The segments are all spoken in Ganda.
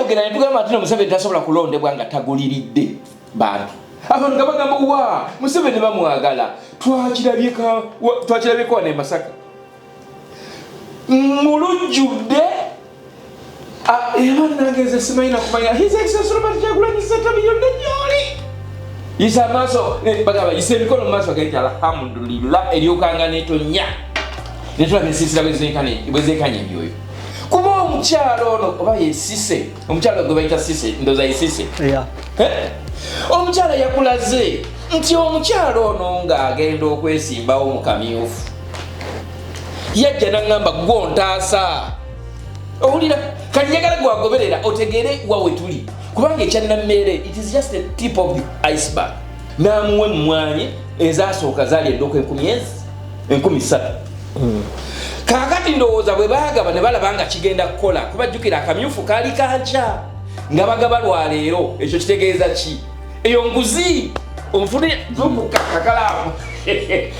twayogera ne tugamba ati Museveni tasobola kulondebwa nga taguliridde bantu. Abantu nga bagamba wa Museveni bamwagala twakirabyeko wano e Masaka. Mulujjudde nange simanyi nakumanya His Excellency Robert Kyagulanyi Ssentamu yonna gy'oli. Yisa amaaso bagamba yisa emikono mu maaso gaita alhamdulillah eryokanga n'etonnya netulaba ensiisira bwe zeekanya ebyoyo. Kuba omukyalo ono oba yesise omukyalo gwe bayita sise ndoza yesise omukyala yakulaze nti omukyalo ono ng'agenda okwesimbawo mu kamyufu yajja n'angamba gwontaasa owulira kati njagala gwagoberera otegere wawe tuli kubanga ekyannammeere it is just a tip of the iceberg. N'amuwa emmwanyi ezasooka zaali endoko 10,000 kaakati ndowooza bwe baagaba ne balaba nga kigenda kukola kubajjukira akamyufu kaali kanca nga bagaba lwaleero ekyo kitegeeza ki eyo nguzi onfune kakalaamu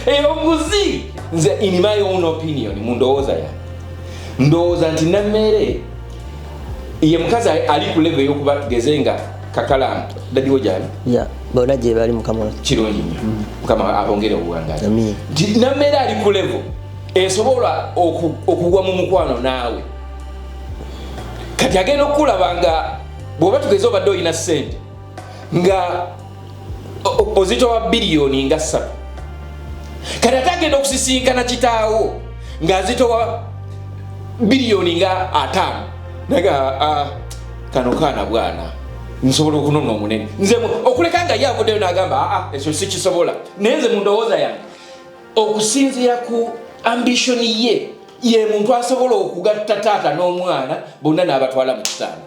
eyo nguzi nze in my own opinion mu ndowooza ya ndowooza nti Nammeere ye mukazi ali ku level y'okuba tugeze nga kakalaamu dadiwo gyali bona gye bali mukama kirungi nnyo mukama abongere obuwangazi nti Nammeere ali ku level esobola okugwa mu mukwano naawe kati agenda okulaba nga bw'oba tugeze obadde olina ssente nga ozitowa biliyoni nga 3 kati ate agenda okusisinkana kitaawo ng'azitowa biliyoni nga 5 naga kano kaana bwana nsobola okunona omunene nze okuleka nga ye avuddeyo n'agamba ekyo sikisobola naye nze mu ndowooza yange okusinziira ku ambition ye muntu asobola okugatta taata n'omwana bonna n'abatwala mu kitaano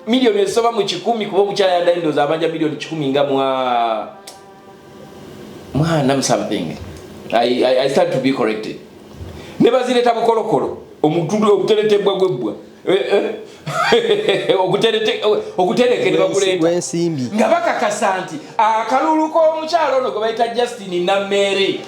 miliyoni ezisoba mu 10 kuba omukyala yaddayo ndowooza abanja miliyoni 10 nga mwana something. I start to be corrected. Ne bazireta bukolokolo omutundu oguteretebwa gwebwa ogutereke ne bakuleta wensimbi nga bakakasa nti akalulu k'omukyalo ono gwe bayita Justin Nammeere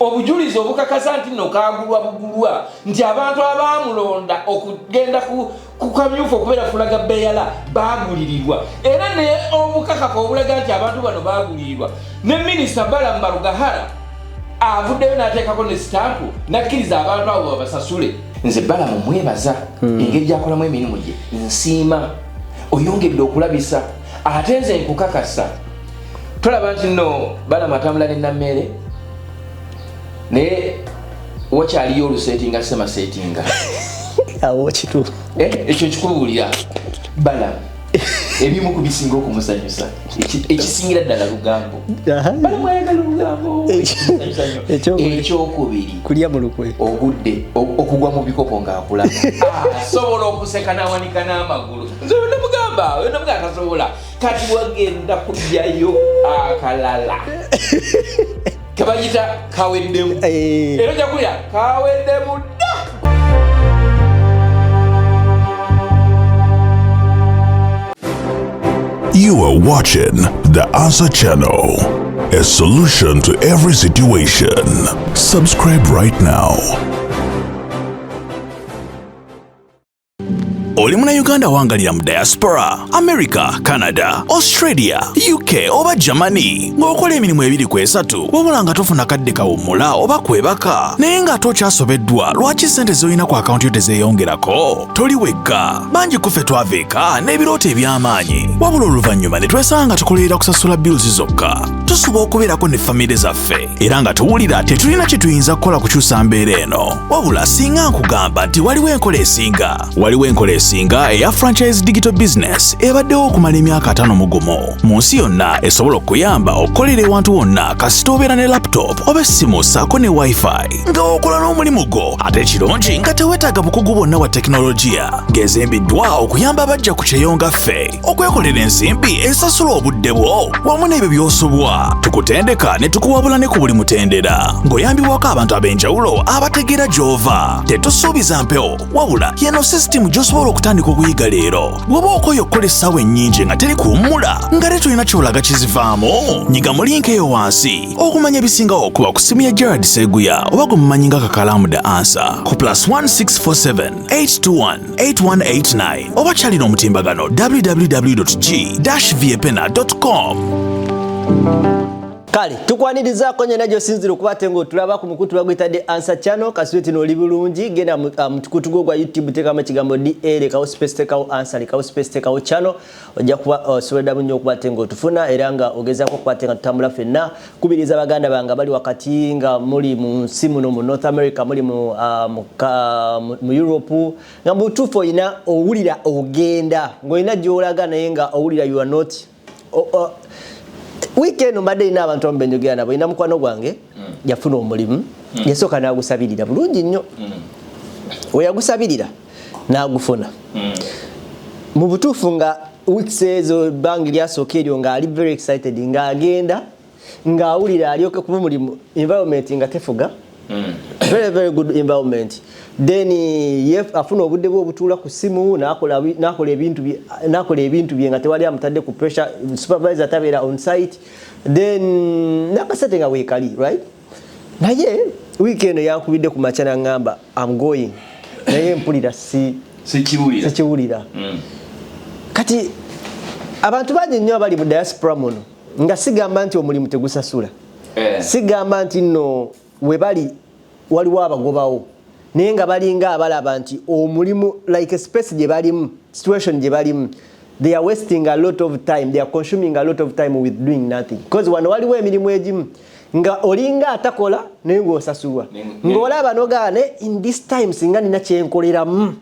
obujulizi obukakasa nti nno kagulwa nti abantu abaamulonda okugenda ku kamyufu okubeera fulaga beyala baagulirirwa era ne obukakaka obulaga nti abantu bano baagulirirwa ne minisita Balamba Lugahara avuddeyo n'ateekako ne sitampu nakkiriza abantu abo babasasule. Nze Balama mwebaza engeri gy'akolamu emirimu gye nsiima oyongedde okulabisa ate nze nkukakasa tolaba nti nno Balama atambula ne Nammeere naye wakyaliyo olusetinga semasetinga awo kitu ekyo kikubuulira Balama ebimu kubisinga okumusanyusa ekisingira ddala lugambo Balama ayagala olugambo ekyokubiri kulya mu lukwe ogudde okugwa mu bikopo ng'akulaba asobola okuseka n'awanika n'amagulu nze yonna tasobola kati wagenda kujjayo akalala kebayita kaweddemu era ojja kulya kaweddemu dda. You are watching The Answer Channel, a solution to every situation. Subscribe right now. Oli Munnayuganda wangalira mu diaspora, America, Canada, Australia, UK oba Germany ng'okola emirimu 2-3 wabula nga tofuna kadde kawummula oba kwebaka naye nga tokyasobeddwa lwaki ssente z'olina ku akawunti yo tezeeyongerako? Toli wekka, bangi ku ffe twaveeka n'ebirooto eby'amaanyi wabula oluvannyuma ne twesanga nga tukolerera kusasula bills zokka. Tusuba okubeerako ne famire zaffe era nga tuwulira tetulina kye tuyinza kukola kukyusa mbeera eno wabula singa nkugamba nti waliwo enkola esinga eya franchise digital business ebaddewo okumala emyaka 5 mugumu mu nsi yonna esobola okuyamba okukolera ewantu wonna kasita obeera ne laptop oba essimu ssaako ne wifi nga okola n'omulimu gwo ate ekirungi nga teweetaaga bukugu bwonna bwa tekinologiya ng'ezimbiddwa okuyamba abajja ku kyeyonga ffe okwekolera ensimbi esasula obudde bwo wamu n'ebyo by'osobwa Diaspora tukutendeka ne tukuwabula ne ku buli mutendera ng'oyambibwako abantu ab'enjawulo abategeera gy'ova. Tetusuubiza mpewo wabula yeno sisitimu gy'osobola okutandika okuyiga leero. Bw'oba okoye okukola essaawa ennyingi nga teri kuwummula nga te tolina kyolaga kizivaamu, nyiga mu linki eyo wansi okumanya ebisingawo okuba ku simu ya Gerard Seguya oba gwe mumanyi nga Kakalamu The Answer ku +1647 821 8189 oba kyalina omutimbagano www.g-viepena.com. Kale tukwanirizaako nyena gy'osinzira okubate ng'otulaba ku mukutu bagwita The Answer Channel. Kasweti n'oli bulungi genda mu mukutu gwo gwa YouTube teekamu ekigambo DA lekawo space teekawo answer lekawo space teekawo channel ojja kuba osobola nnyo okubate ng'otufuna era nga ogezaako okubate nga tutambula ffenna. Kubiriza baganda bange bali wakati nga muli mu nsi muno mu North America, muli mu Europe, nga mu butuufu olina owulira ogenda ng'olina gy'olaga naye nga owulira you are not weekend mbadde ina abantu mbenjogera nabo ina mukwano gwange yafuna omulimu yasooka n'agusabirira bulungi nnyo we yagusabirira n'agufuna mu butuufu nga weeks ezo bangi lyasooka eryo nga ali very excited ng'agenda ng'awulira alyoke kuba omulimu environment nga tefuga very good environment. Then afuna obudde bwe obutuula ku simu n'akola ebintu bye nga tewali amutadde ku pressure, supervisor tabeera on site, then nakasete nga weekali right. Naye weekend yankubidde ku makya n'angamba I'm going, naye mpulira sikiwulira. Kati abantu bangi nnyo abali mu diaspora muno nga sigamba nti omulimu tegusasula, sigamba nti nno we bali waliwo abagobawo, naye nga balinga abalaba nti omulimu like space gye balimu, situation gye balimu, they are wasting a lot of time, they are consuming a lot of time with doing nothing. Because wano waliwo emirimu egimu nga olinga atakola naye ng'osasulwa, ng'olaba nogaane in this time singa nina kyenkoleramu,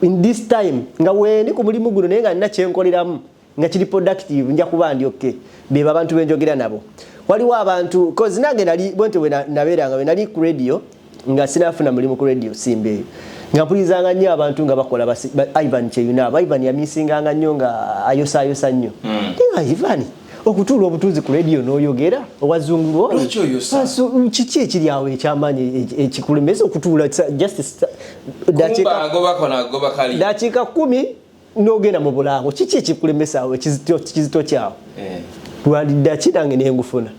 in this time nga wendi ku mulimu guno naye nga nina kyenkoleramu nga kiri productive nja kuba ndi okay. Beba abantu benjogera nabo. Waliwo abantu cause nange nali bwente we nabeeranga we nali ku radio nga sinafuna mulimu ku radio simbe nga mpulizanga nnyo abantu nga bakola Ivan Cheyuna. Ivan yamisinganga nnyo nga ayosa nnyo. Ivan okutuula obutuuzi ku radio n'oyogera owazungu kiki ekiri awo ekyamanyi ekikulemesa okutuula just dakiika 10 n'ogenda mu bulango, kiki ekikulemesa awo ekizito kyawo lwalidda kirange nengufuna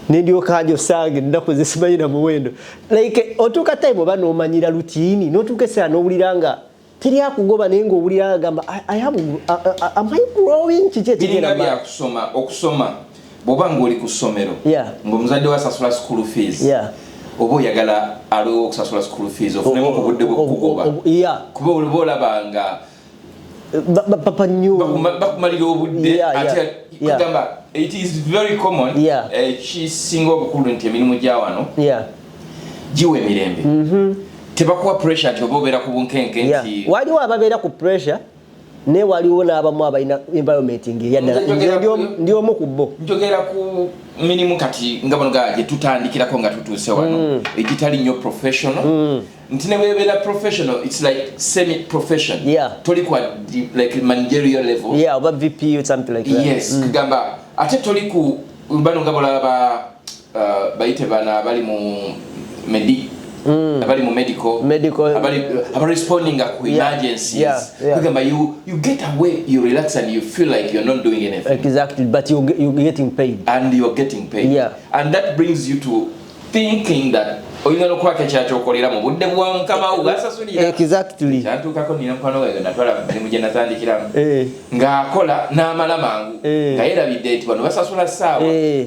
nendyoka njo sange ennaku zesimanyi na muwendo like otuuka time oba n'omanyira rutiini n'otuuka essaawa n'owuliranga teri akugoba naye ng'owulira agamba am I growing kiki ekigenda okusoma bw'oba ng'oli ku ssomero ng'omuzadde wasasula school fees oba oyagala aliwo okusasula school fees ofunemu obudde bw'okugoba kuba oliba olabanga papa nnyo bakumalira obudde ate kugamba it is very common kisinga obukulu nti emirimu gya wano giwa emirembe tebakuwa pressure nti oba obeera ku bunkenke nti waliwo ababeera ku pressure naye waliwo n'abamu abalina environment ng'eyaddala ndi omu ku bo. Njogera ku mirimu kati nga bano gye tutandikirako nga tutuuse wano egitali nnyo professional nti ne webeera professional it's like semi profession toli kwa like managerial level oba VP or something like that. Yes kugamba ate toli ku bano nga balaba bayite bana bali mu abali mu medical abali responding to emergencies kugamba you get away, you relax and you feel like you're not doing anything. Exactly, but you're getting paid. And you're getting paid. And that brings you to thinking that oyinza okwaka ekyaky'okolera mu budde bwa mukama wo gasasulira. Exactly. Kyantuukako nina mukwano wange natwala mirimu gye natandikiramu ng'akola n'amala mangu nga yeerabidde nti bano basasula ssaawa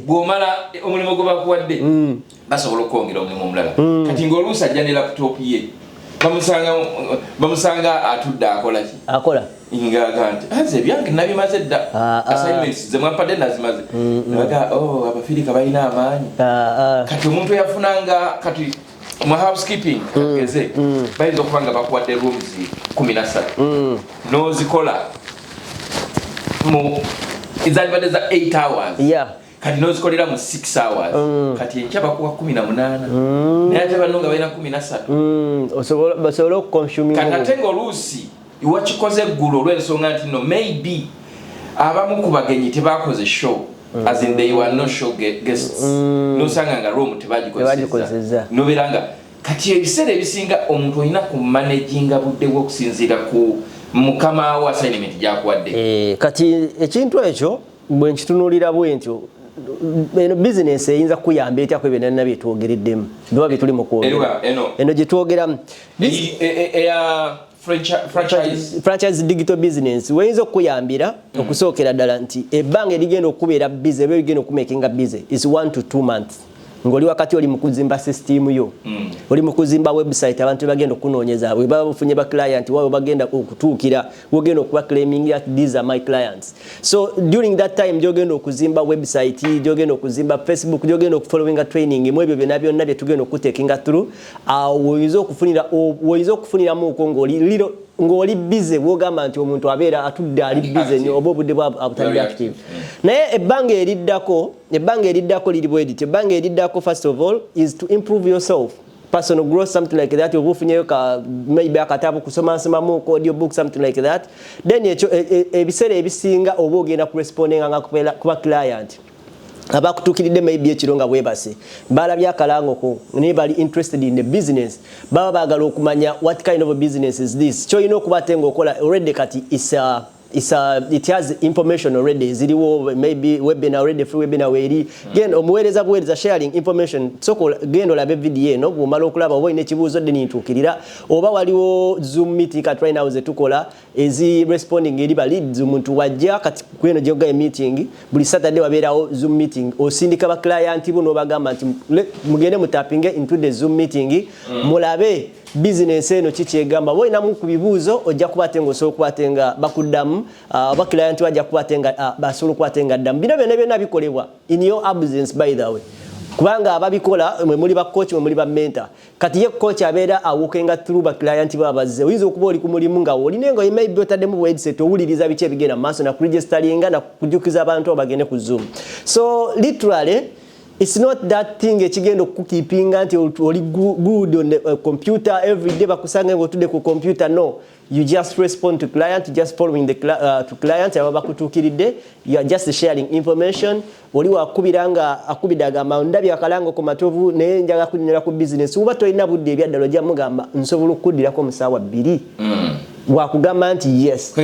bw'omala omulimu gwe bakuwadde basobola okwongera omulimu omulala. Kati ng'oluusi ajja ne laptop ye bamusanga atudde akola ngaga nti nze ebyange nabimaze dda assignments ze mwampadde nazimaze naga abafirika balina amaanyi kati omuntu eyafunanga kati mu housekeeping kageze bayinza okuba nga bakuwadde rooms 13 n'ozikola mu ezalibadde za 8 hours kati nozikolera mu 6 hours kati enkya bakuwa 18 naye ate banno nga balina 13 basobola okuconsuming kati ate ng'oluusi iwakikoze eggulu olw'ensonga nti no maybe abamu ku bagenyi tebakoze show as in they were no show guests nosanga nga room tebagikozesa noberanga kati ebiseera ebisinga omuntu olina ku managinga budde bw'okusinziira ku mukama wa assignment gyakuwadde kati ekintu ekyo bwe nkitunulira bwentyo eno business eyinza kuyamba etya ku ebyo byetwogereddemu biba bye tuli mu kwogera eno gye twogeramu franchise digital business weyinza okuyambira okusookera ddala nti ebbanga erigenda okubeera busy eba erigenda okumakinga busy is 1 to 2 months ng'oli wakati oli mu kuzimba system yo oli mu kuzimba website abantu bagenda okunoonyeza bwe baba bufunye ba client wabo bagenda okutuukira wogenda okuba claiming that these are my clients so during that time gyogenda okuzimba website gyogenda okuzimba Facebook gyogenda okufollowinga training mu ebyo byonna byonna bye tugenda okutekinga through woyinza okufuniramu uko ng'oli busy wogamba nti omuntu abeera atudde ali busy oba obudde bwabutali active naye ebbanga eriddako liri bwediti ebbanga eriddako first of all is to improve yourself personal growth something like that oba ofunyeyo maybe akatabo kusomasomamu audio book something like that then ekyo ebiseera ebisinga oba ogenda kurespondinga nga kuba client abakutuukiridde maybe ekiro nga bwebase balabye akalangoko naye bali interested in the business baba baagala okumanya what kind of a business is this kyolina okuba ate ng'okola already kati it has information already ziriwo maybe webinar already free webinar weri genda omuweereza sharing information soko genda olabe video eno bw'omala okulaba oba olina ekibuuzo dde nintuukirira oba waliwo zoom meeting kati right now zetukola ezi responding eri ba leads omuntu wajja kati kweno gyoga meeting buli Saturday wabeerawo zoom meeting osindika ba client bo n'obagamba nti mugende mutapinge into the zoom meeting mulabe business eno kikyegamba boina mu kubibuuzo ojja kubatenga osookubatenga bakuddamu ba client wajja kubatenga basobola kubatenga ddamu bino byonna bikolebwa in your absence by the way kubanga ababikola mwe muli ba coach mwe muli ba mentor kati ye coach abeera awukenga through ba client babazze oyinza okuba oli ku mulimu nga olina nga maybe otaddemu bu headset owuliriza biki ebigenda maaso na kuregisteringa na kujukiza abantu abagende ku Zoom so literally it's not that thing ekigenda okukeepinga nti oli good on the computer every day bakusanga ng'otudde ku computer no you just respond to client just following the to client aba bakutuukiridde you are just sharing information oli wakubiranga akubidde agamba ndabye akalango ku matovu naye njaga kunyera ku business uba tolina budde ebyaddalo jja mugamba nsobola okuddirako mu ssaawa 2 wakugamba nti yes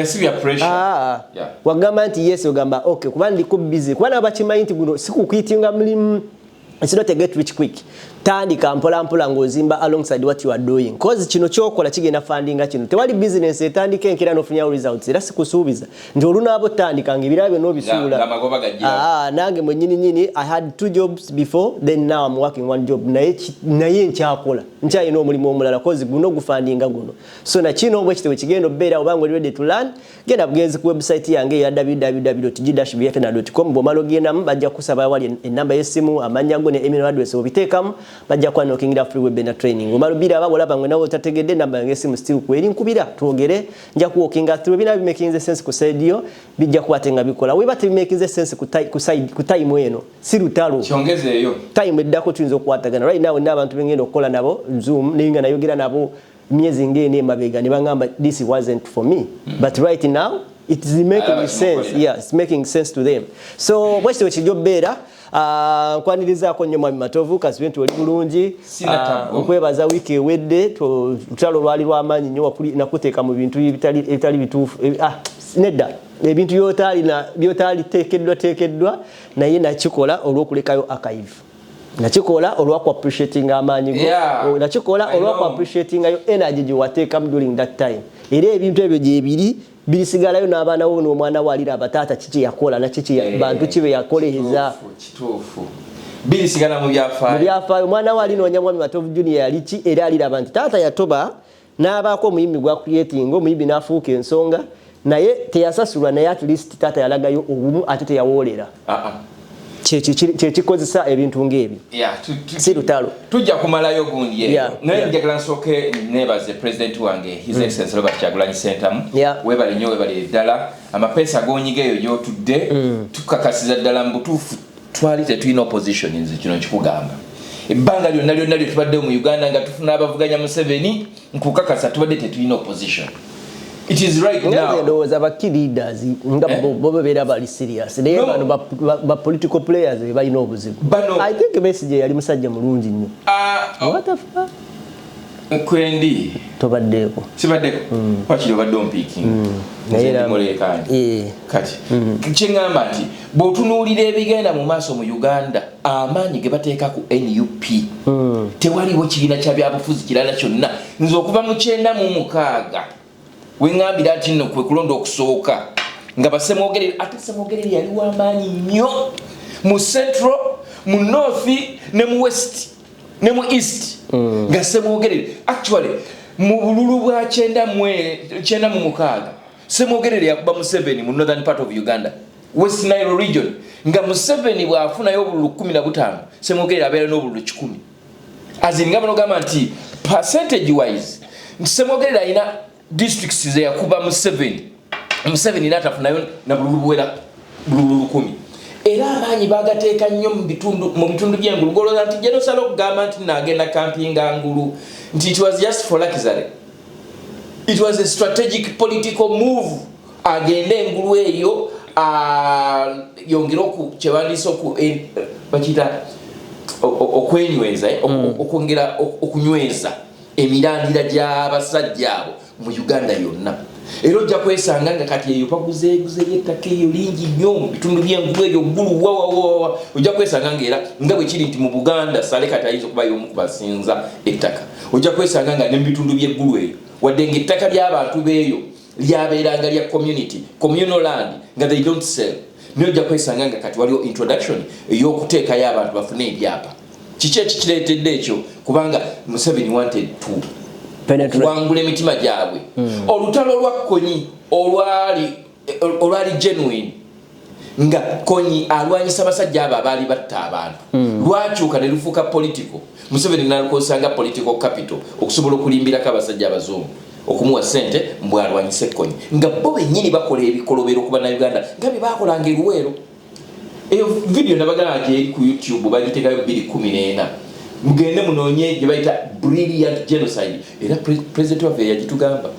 wagamba nti yes ogamba okay kuba ndi ku busy kuba nabakimanyi nti guno sikukuyitinga mulimu it's not a get rich quick tandika mpola ng'ozimba alongside what you are doing cause kino kyokola kigenda fundinga kino tewali business etandika enkera n'ofunyawo results era sikusuubiza nti olunaabo tandika ng'ebirabo n'obisuula nange mwennyini I had 2 jobs before then now I'm working 1 job naye nkyakola nkyalina omulimu omulala cause guno gufundinga guno so nakino obwe kitewe kigenda obbeera obanga oli ready to learn genda bugenzi ku website yange eya www.g-bfn.com bw'omala ogendamu bajja kusaba wali ennamba y'essimu amanya go ne email address obiteekamu bajja kwa nokingira free webinar training omalubira ababula bangwe nawo tategedde namba yange simu still kweri nkubira twogere nja kuwokinga through bina bimaking sense ku side yo bijja kuwatenga bikola we bati making sense ku time eno si lutalo kyongezeeyo time eddako tuyinza okukwatagana right now n'abantu bengenda okukola nabo Zoom ninga nayogera nabo myezi ngene emabega ne bangamba this wasn't for me but right now it is making sense it's making sense to them so bwese wekijobera kwanirizaako nnyo mwami Matovu kasi bintu oli bulungi okwebaza wiiki ewedde tutalo lwali lw'amaanyi nnyo nakuteeka mu bintu ebitali bituufu nedda ebintu byotali teekeddwa naye nakikola olw'okulekayo archive nakikola olw'aku appreciating amaanyi go nakikola olw'aku appreciating yo energy gyewateekamu during that time era ebintu ebyo gyebiri birisigalayo n'abaana bo n'omwana walira abataata kiki yakola na kiki bantu kibe yakoleza kituufu birisigala mu byafaayo omwana wali noonya mwami Matovu Junior yali ki era alira abantu taata yatoba n'abaako omuyimbi gwa creating omuyimbi n'afuuka ensonga naye teyasasulwa naye at least taata yalagayo obumu ate teyawoolera kyekikozesa ebintu ng'ebyo si lutalo tujja kumalayo gundi naye njagala nsooke neebaze president wange his excellence Robert Kyagulanyi Ssentamu webale nnyo webale ddala amapeesa gonyiga eyo gy'otudde tukakasiza ddala mu butuufu twali tetulina opposition nze kino nkikugamba ebbanga lyonna lye tubadde mu Uganda nga tufuna abavuganya Museveni nkukakasa tubadde tetulina opposition it is right now those are key leaders nga bo bebera bali serious naye bano ba political players balina obuzibu I think message yali musajja mulungi nnyo what the fuck kwendi tobaddeko sibaddeko wakiri obadde ompiiking naye mulekani kati kyengamba nti bw'otunuulira ebigenda mu maaso mu Uganda amaanyi ge bateeka ku NUP tewaliwo kibiina kya byabufuzi kirala kyonna nze okuva mu 96 wengambira ati nno kwe kulonda okusooka nga basemwogerere ate semwogerere yali w'amaanyi nnyo mu central mu north ne mu west ne mu east nga semwogerere actually mu bululu bwa 96 semwogerere yakuba mu 7 mu northern part of Uganda West Nile region nga mu 7 bwafunayo obululu 15 semwogerere abeera n'obululu 10 azinga bano gamba nti percentage wise semwogerere alina districts ze yakuba mu 7 n'atafunayo na bululu buwera bululu 10 era abaanyi bagateeka nnyo mu bitundu by'engulu goloza nti jenosalo okugamba nti naagenda kampinga ngulu nti it was just for luxury. It was a strategic political move agende engulu eyo yongera kyewandiisa bakita okwenyweza okwongera okunyweza emirandira gy'abasajja abo mu Uganda yonna. Era ojja kwesanga nga kati eyo paguzeeguze y'ettaka eyo lingi nnyo mu bitundu by'engulu eyo ggulu wawawawa ojja kwesanga ngaera nga bwe kiri nti mu Buganda Sale kati ayinza okuba y'omu kubasinza ettaka. Ojja kwesanga nga ne mu bitundu by'eggulu eyo wadde ng'ettaka ly'abantu beeyo lyabeeranga lya communal land nga they don't sell. Naye ojja kwesanga nga kati waliwo introduction ey'okuteekayo abantu bafune ebyapa. Kiki ekikireetedde ekyo kubanga Museveni wanted to kuwangula emitima gyabwe. Olutalo lwa Konyi olwali genuine nga Konyi alwanyisa basajja abo abaali batta abantu lwakyuka ne lufuuka political. Museveni n'alukozesanga political capital okusobola okulimbirako abasajja abazungu okumuwa ssente mbwe alwanyise Konyi nga bo bennyini bakola ebikolobero ku bannayuganda nga bye baakolanga e Luweero. Eyo video nabagala nti eri ku YouTube bagiteekayo 2014 mugende munoonye gye bayita brilliant genocide era president waffe yagitugamba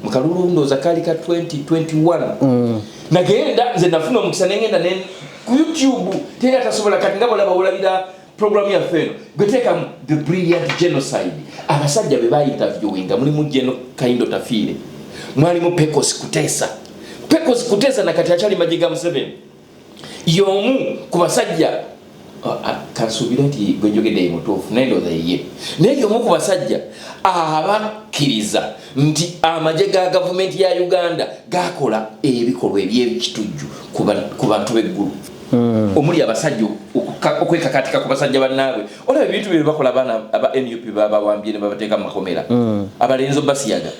mu kalulu ndooza kaali ka 2021 nagenda nze nafuna omukisa nengenda ku YouTube teri atasobola kati nga bolaba olabira program yaffe eno gweteekamu the brilliant genocide abasajja be bayinterviewinga mulimu Jeno Kaindo Tafiire mwalimu Pecos Kutesa nakati akyali Majiga Museveni y'omu ku basajja kansuubira nti gwe njogedde mutuufu naye ndowooza ye naye y'omu ku basajja abakkiriza nti amagye ga gavumenti ya Uganda gakola ebikolwa eby'ekitujju ku bantu b'eggulu omuli abasajja okwekakatika ku basajja bannaabwe. Olaba ebintu bye bakola abaana aba NUP babawambye ne babateeka mu makomera abalenzo basiyaga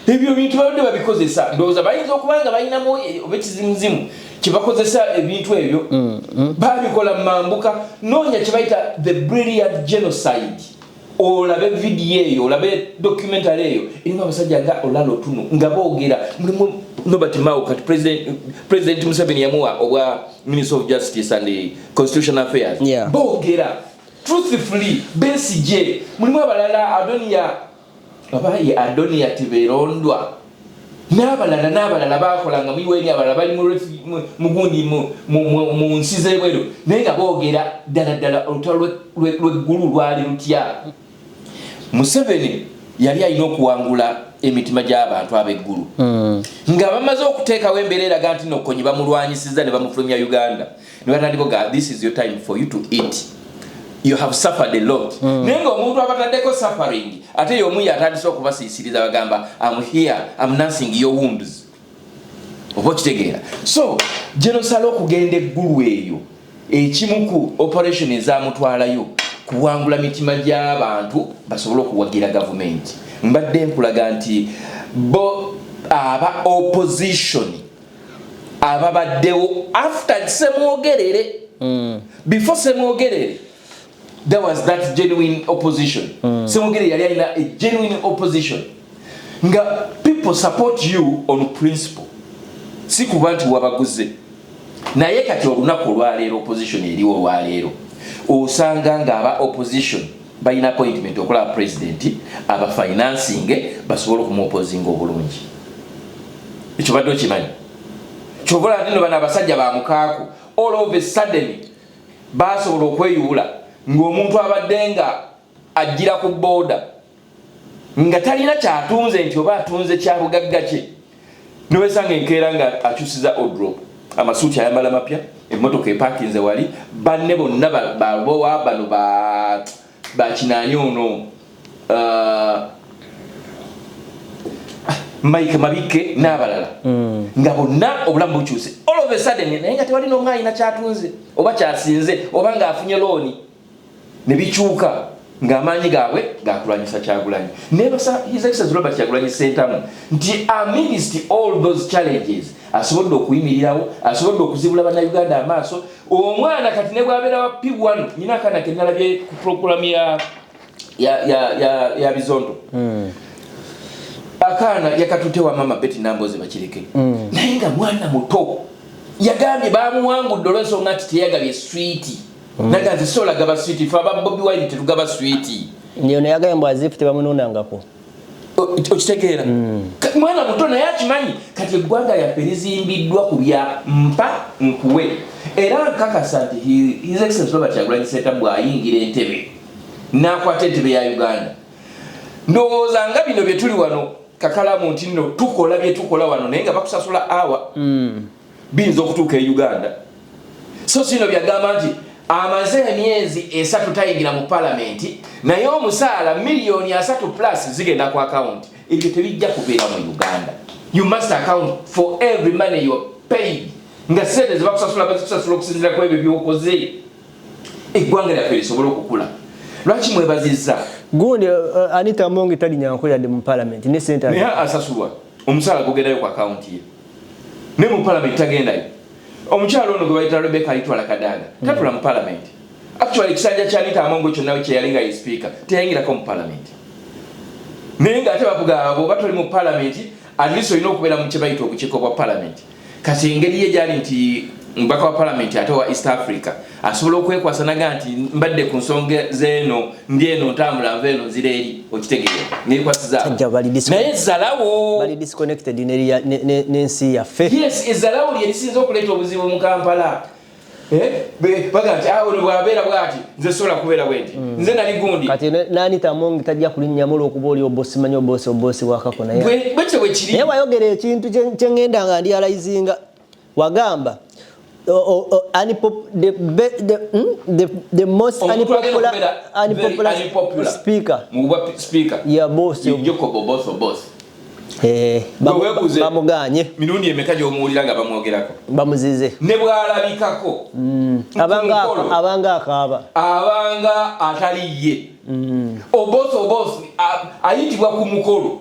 ebyo bintu babadde babikozesa ndowooza bayinza okubanga balinamu oba ekizimuzimu kyebakozesa ebintu ebyo babikola mu mambuka. Noonya kye bayita the brilliant genocide olabe video eyo olabe documentary eyo erimu abasajja nga Olalo Tunu nga boogera mulimu Nobert Mao kati President Museveni yamuwa obwa Minister of Justice and Constitutional Affairs boogera truthfully Besigye mulimu abalala Adonia Tiberondwa n'abalala bakolanga muyiweni abalala bali mugundi mu nsi z'ebweru naye nga boogera ddala olutalo lw'eggulu lwali lutya. Museveni yali alina okuwangula emitima gy'abantu ab'eggulu nga bamaze okuteekawo embeera eraga nti Konyi bamulwanyisizza ne bamufulumya Uganda ne batandika this is your time for you to eat. You have suffered a lot. Nenga omuntu abataddeko suffering ate y'omu yatandise okubasiisiriza bagamba I'm here, I'm nursing your wounds. Oba okitegeera. So genocide okugenda eggulu eyo ekimu ku operation ezamutwalayo kuwangula mitima gy'abantu basobole okuwagira gavumenti. Mbadde nkulaga nti bo aba opposition ababaddewo after Semwogerere before Semwogerere there was that genuine opposition. Semwogerere yali alina a genuine opposition nga people support you on principle si kuba nti wabaguze. Naye kati olunaku olwaleero opposition eriwo olwaleero osanga nga aba opposition balina appointment okulaba president aba financing basobole okumuopposinga obulungi. ekyo badde okimanyi kyovola nti no bano abasajja bamukaako all of a sudden basobola okweyuula ng'omuntu abadde nga ajjira ku booda nga talina kyatunze nti oba atunze kyabugagga kye nowesanga enkeera nga akyusiza odrop amasuuti ayambala mapya emmotoka epakinze wali banne bonna babowa bano bakinaani ono Mike Mabike n'abalala nga bonna obulamu bukyuse all of a sudden naye nga tewali n'omu alina kyatunze oba kyasinze oba ng'afunye looni ne bikyuka ng'amaanyi gaabwe gakulwanyisa Kyagulanyi nebasa His Excellency Robert Kyagulanyi Ssentamu nti amidst all those challenges asobodde okuyimirirawo asobodde okuzibula bannayuganda amaaso omwana kati ne bwabeera wa P1 nyina akaana ke nalabye ku program ya Bizondo akaana yakatute wa mama Betty Namboze bakireke naye nga mwana muto yagambye bamuwangudde olw'ensonga nti teyagabye sweeti naganze sola gaba sweeti fa Bobi Wine tetugaba sweeti nyo ne yagambye mbwazifu tebamununangako okitegeera mwana muto naye akimanyi kati eggwanga yaffe lizimbiddwa ku bya mpa nkuwe era nkakasa nti His Excellency Robert Kyagulanyi Ssentamu bw'ayingira Entebbe n'akwata Entebbe ya Uganda ndowooza nga bino bye tuli wano kakalamu nti nno tukola bye tukola wano naye nga bakusasula awa biyinza okutuuka e Uganda so sino byagamba nti amaze emyezi 3 tayingira mu palamenti naye omusaala miliyoni 3 plus zigenda ku account ebyo tebijja kubeera mu Uganda you must account for every money you are paid nga sente zibakusasula okusinzira ku ebyo byokoze eggwanga lyaffe lisobole okukula lwaki mwebazizza gundi Anita Amongi tali nyankoyadde mu parliament ne center naye asasulwa omusaala gugendayo ku account ye ne mu parliament tagendayo omukyalo ono gwe bayita Rebecca ayitwala Kadaga tatula mu parliament actually ekisanja kya Anita Amongi kyonna kye yalinga ye speaker teyayingirako mu parliament naye nga ate bakugamba bw'oba toli mu parliament at least olina okubeera mu kye bayita obukiiko bwa parliament kati engeri ye gyali nti mbaka wa parliament ate wa East Africa asobola okwekwasa naga nti mbadde ku nsonga zeno ndi eno ntambula nva eno nzira eri okitegeera nekwasiza naye Zalawo bali disconnected n'ensi yaffe yes Zalawo lye lisinza okuleeta obuzibu mu Kampala baga nti awo bwabeera bwati nze sobola kubeera bwenti nze nali gundi kati Anita Amongi tajja kulinnyamula okuba oli obosi manyi obosi wakako naye bwekyo bwe kiri naye wayogera ekintu kye ngenda nga ndi alayizinga wagamba the most unpopular speaker ya boss bamuganye mirundi emeka gy'omuwulira nga bamwogerako bamuzize ne bw'alabikako abanga akaaba abanga atali ye obosi ayitibwa ku mukolo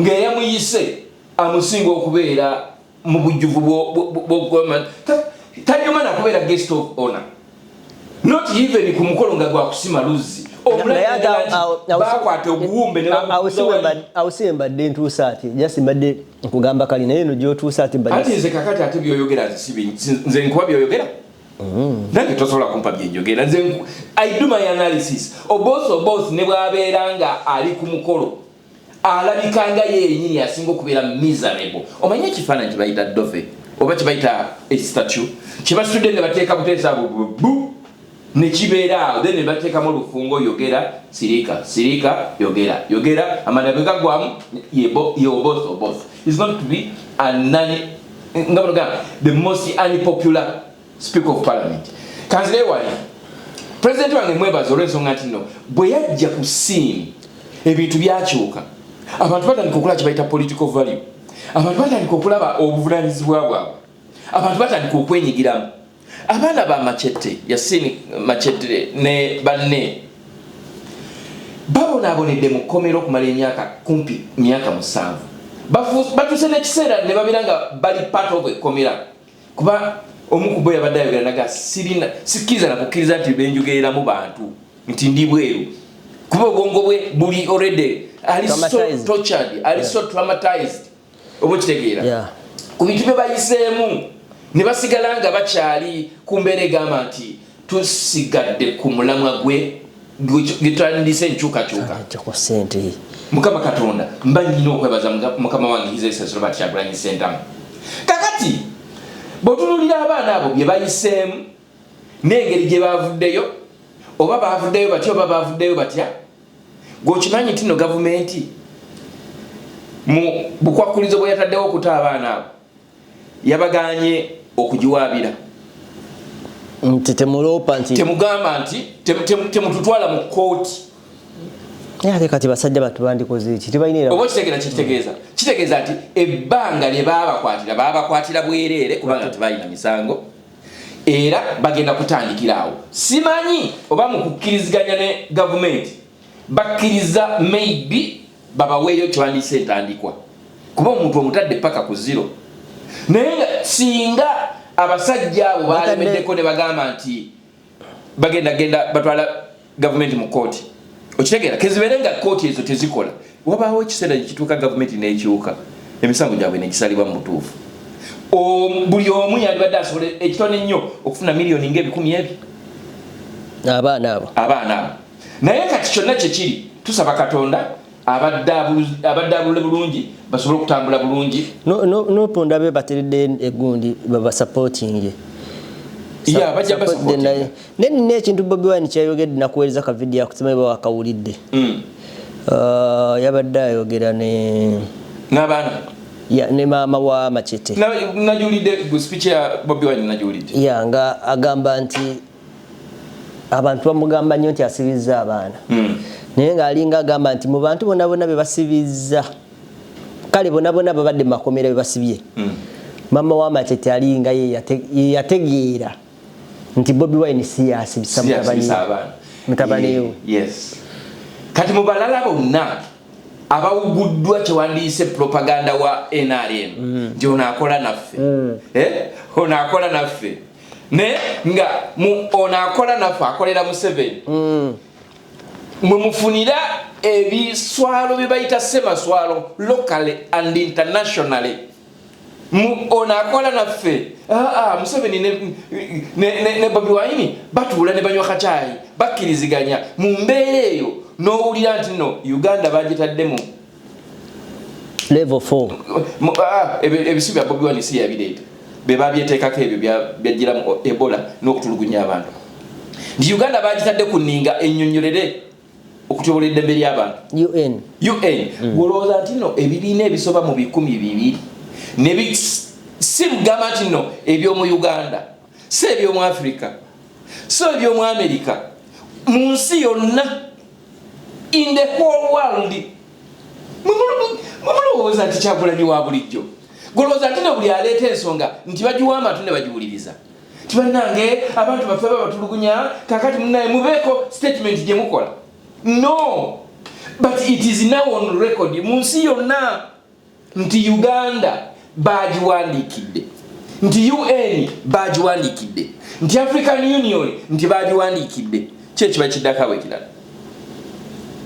ng'eyamuyise amusinga okubeera mu bujjuvu bw'ogwama tanyuma nakubeera guest of honor not even ku mukolo nga gwakusima luzzi bakwate obuwumbe awusibe mbadde ntuusa ati jasi mbadde nkugamba kali naye no gyotuusa ati ati nze kakati ate byoyogera nze nkuba byoyogera nange tosobola kumpa byenjogera nze I do my analysis obosi ne bwabeera nga ali ku mukolo alabikanga yenyini asinga okubeera miserable omanye ekifaananyi kye bayita dove oba kye bayita statue kye basitudde ne bateeka buteesa bu ne kibeera awo then ne bateekamu olufungo yogera sirika yogera amanda bwe gagwamu ye obosi is not to be the most unpopular speaker of parliament kanzire wali president wange mwebaza olw'ensonga nti nno bwe yajja ku scene ebintu byakyuka abantu batandika okulaba kye bayita political value abantu batandika okulaba obuvunaanyizibwa bwabwe abantu batandika okwenyigiramu abaana ba Machete Yasini Machete ne banne babonaabonedde mu kkomero okumala emyaka kumpi myaka 7 batuse n'ekiseera ne babira nga bali part of ekkomera kuba omu ku bo yabadde ayogera naga sikkiriza na kukkiriza nti benjogereramu bantu nti ndi bweru kuba obwongo bwe buli already ali so tortured ali so traumatized obo kitegeera ku bintu bye bayiseemu ne basigala nga bakyali ku mbeera egamba nti tusigadde ku mulamwa gwe gitandise enkyukakyuka mukama katonda mbanyina okwebaza mukama wange His Excellency Robert Kyagulanyi Ssentamu. Kakati botunulira abaana abo bye bayiseemu n'engeri gye bavuddeyo oba bavuddeyo batya oba bavuddeyo batya, gwokimanyi nti no gavumenti mu bukwakulizo bwe yataddewo okuta abaana abo yabaganye okugiwaabira nti temulopa nti temugamba nti temututwala mu kooti. Ate kati basajja batubandikoze iki tibayinira oba kitegeeza nti ebbanga lye baabakwatira bwereere kubanga tebalina misango era bagenda kutandikiraawo. Simanyi oba mu kukkiriziganya ne gavumenti bakkiriza maybe babaweeyo kiwandiise entandikwa kuba omuntu omutadde paka ku zero. Naye nga singa abasajja abo balemeddeko ne bagamba nti bagenda batwala gavumenti mu kooti, okitegeera kezibeere nga kooti ezo tezikola, wabaawo ekiseera kituuka gavumenti n'ekyuka emisango gyabwe negisalibwa mu butuufu. Buli omu yalibadde asobola ekitone ennyo okufuna miliyoni ng'ebikumi ebi abaana abo. Naye kati kyonna kyekiri tusaba Katonda abadde abulule bulungi basobole okutambula bulungi. Noponda be bateredde egundi babasupporting. Bajja basupporting. Nene ekintu Bobi Wine kyayogedde nakuweereza ka video akusema baba akawulidde. Yabadde ayogera n'abaana ne maama wa Machete. Najulidde speech ya Bobi Wine najulidde. Nga agamba nti abantu bamugamba nnyo nti asibizza abaana. Naye ng'alinga agamba nti mu bantu bonna be basibizza kale bonna babadde makomera be basibye. Mama wa Machete alinga ye yategeera nti Bobi Wine si yasibisa mutabani we. Yes. Kati mu balala bonna abawuguddwa kyewandiise propaganda wa NRM nti onaakola naffe. Onaakola naffe. Ne nga onaakola naffe akolera Museveni. Mwe mufunira ebiswalo bye bayita ssemaswalo locally and internationally. Onaakola naffe. Museveni ne Bobi Wine batuula ne banywa kacaayi bakkiriziganya mu mbeera eyo n'owulira nti no Uganda bagitaddemu level 4. Ebisu bya Bobi Wine si yabireeta be babyeteekako ebyo byajjiramu Ebola n'okutulugunya abantu. Nti Uganda bagitadde ku nninga ennyonnyolere okutyoboola eddembe ly'abantu. UN. Gwolowooza nti no ebibiina ebisoba mu 200 ne si mugamba nti no eby'omu Uganda si eby'omu Africa so eby'omu America mu nsi yonna in the whole world. Mulowooza nti Kyagulanyi wa bulijjo. Golowooza nti no buli aleeta ensonga nti bagiwa amatu ne bagiwuliriza nti bannange abantu baffe babatulugunya kakati munnaye mubeeko statement gye mukola. No, but it is now on record mu nsi yonna nti Uganda bagiwandiikidde, nti UN bagiwandiikidde, nti African Union nti bagiwandiikidde. Kye kiba kiddako bwe kirala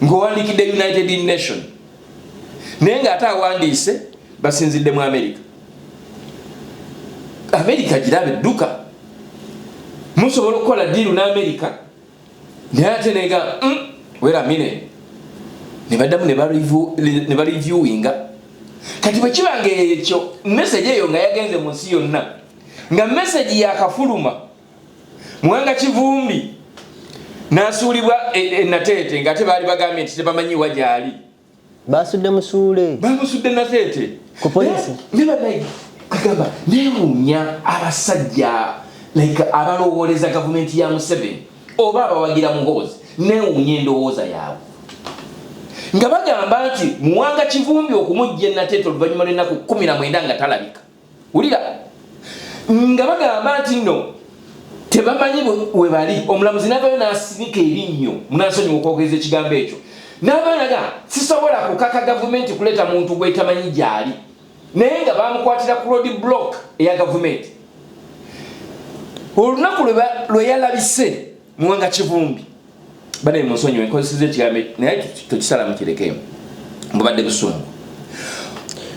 ng'owandiikidde United Nations naye ng'ate awandiise basinzidde mu America. America girabe edduka musobola okukola diiru n'America naye ate nega wera mine ne baddamu ne bariviewinga. Kati bwe kibanga ekyo message eyo nga yagenze mu nsi yonna nga message yakafuluma Mwanga Kivumbi n'asuulibwa Nateete ng'ate baali bagambye nti tebamanyi wagyali. Basudde musuule. Bamusudde Nateete ku polisi. Kagamba neewuunya abasajja abalowooleza gavumenti ya Museveni oba abawagira Muhoozi neewuunya endowooza yaabwe nga bagamba nti Mwanga Kivumbi okumujja Nateete oluvannyuma lw'ennaku 19 nga talabika. Wulira nga bagamba nti no tebamanyi we bali. Omulamuzi n'avayo n'asinika erinnyo munaasonyiwa okwogeza ekigambo ekyo n'abaanaga sisobola kukaka gavumenti kuleeta muntu gwe tamanyi gyali naye nga bamukwatira ku road block eya gavumenti. Olunaku lwe yalabise Mwanga Kivumbi bane musonyiwa enkozesa ekigambo naye tokisala mukirekeemu mbubadde busungu.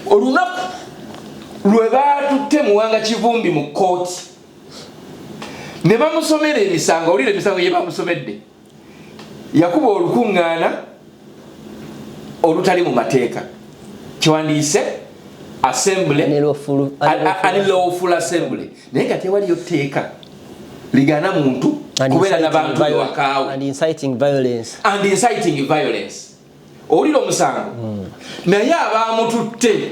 Olunaku lwe baatutte Mwanga Kivumbi mu kooti ne bamusomera emisango. Olira emisango gye bamusomedde yakuba olukuŋŋaana olutali mu mateeka kiwandiise assembly unlawful assembly naye nga tewaliyo tteeka ligana muntu kubeera n'abantu ewakaawe and inciting violence owulira omusango naye abaamututte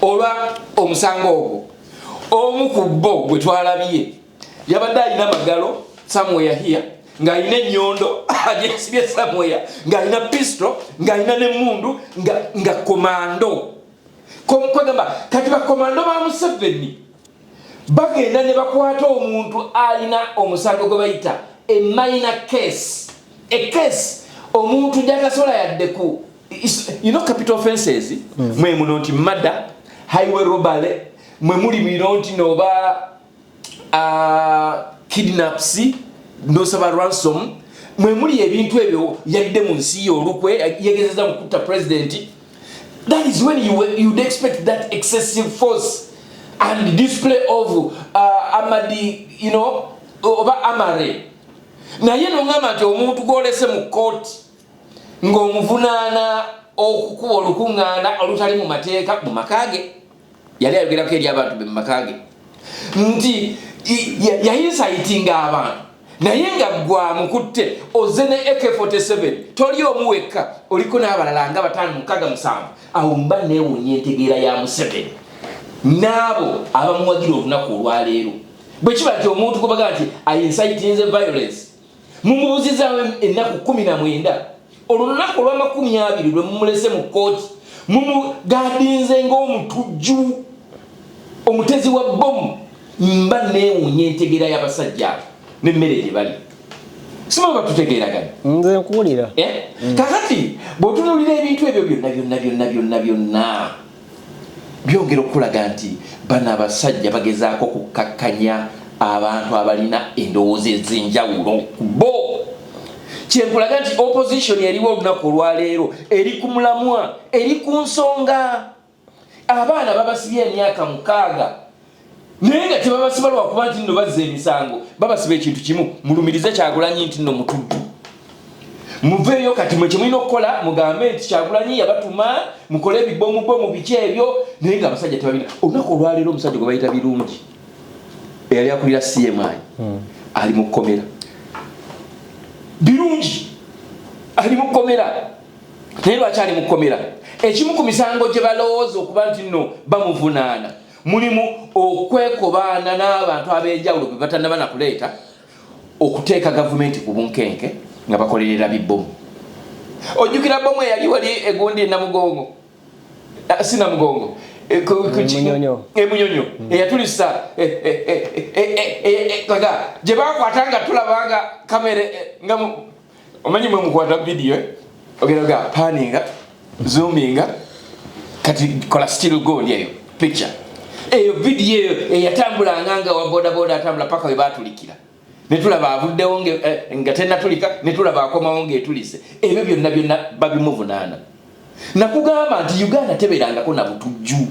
olwa omusango ogwo omu ku bo gwe twalabye yabadde alina amagalo somewhere here ng'alina ennyondo agyesibye somewhere ng'alina pistol ng'alina n'emmundu nga komando kwegamba kati bakomando ba Museveni bagenda ne bakwata omuntu alina omusango gwe bayita a minor case a case omuntu gy'atasobola yaddeku capital offenses mwe muno nti murder highway robbery mwe muli bino nti noba kidnaps nosaba ransom mwe muli ebintu ebyo yadde mu nsi y'olukwe yegezeza mu kutta president. That is when you would expect that excessive force and display of amadi, oba amare. Na yeno ngama nti omuntu gwolese mu court ng'omuvunaana okukuba olukungana olutali mu mateeka mu makage yali ayogerako eri abantu be mu makage nti yayisayitinga abantu naye nga gwamukutte oze ne AK47 toli omuwekka oliko n'abalala nga 5-6-7 awo mba neewuunya entegeera ya Museveni n'abo abamuwagira olunaku olwaleero bwe kiba nti omuntu kubaga nti incitinze violence mumubuuzizaawo ennaku 19 olunaku olwa 20 lwe mumulese mu kooti mumugadinze ng'omutujju omutezi wa bomu mba neewuunya entegeera y'abasajja abo n'emmere gye bali sima batutegeeragana nze nkuwulira kakati bw'otunuulira ebintu ebyo byonna byongera okulaga nti bano abasajja bagezaako kukakkanya abantu abalina endowooza ez'enjawulo ku bo kyenkulaga nti opposition eriwo olunaku olwaleero eri ku mulamwa eri ku nsonga abaana babasibye emyaka 6 naye nga tebabasiba lwakuba nti nno bazza emisango babasiba ekintu kimu mulumirize Kyagulanyi nti nno mutuddu muveeyo kati mwe kyemulina okukola mugambe nti Kyagulanyi yabatuma mukole ebibomu biki ebyo naye nga abasajja tebabina olunaku olwaleero omusajja gwe bayita Birungi eyali akulira CMI ali mu kkomera Birungi ali mu kkomera naye lwaki ali mu kkomera ekimu ku misango gye balowooza okuba nti nno bamuvunaana mulimu okwekobaana n'abantu ab'enjawulo be batannaba nakuleeta okuteeka gavumenti ku bunkenke nga bakolerera bibbomu ojjukira bbomu eyali wali egundi Namugongo si Namugongo Munyonyo eyatulisa gye bakwata nga tulabanga kamere nga omanyi mwe mukwata vidiyo ogeraga paninga zoominga kati kola still gold eyo picture eyo vidiyo eyo eyatambulanga nga wa bodaboda atambula paka we batulikira netulaba avuddewo nga tennatulika netulaba akomawo ng'etulise ebyo byonna babimuvunaana nakugamba nti Uganda teberangako na butujju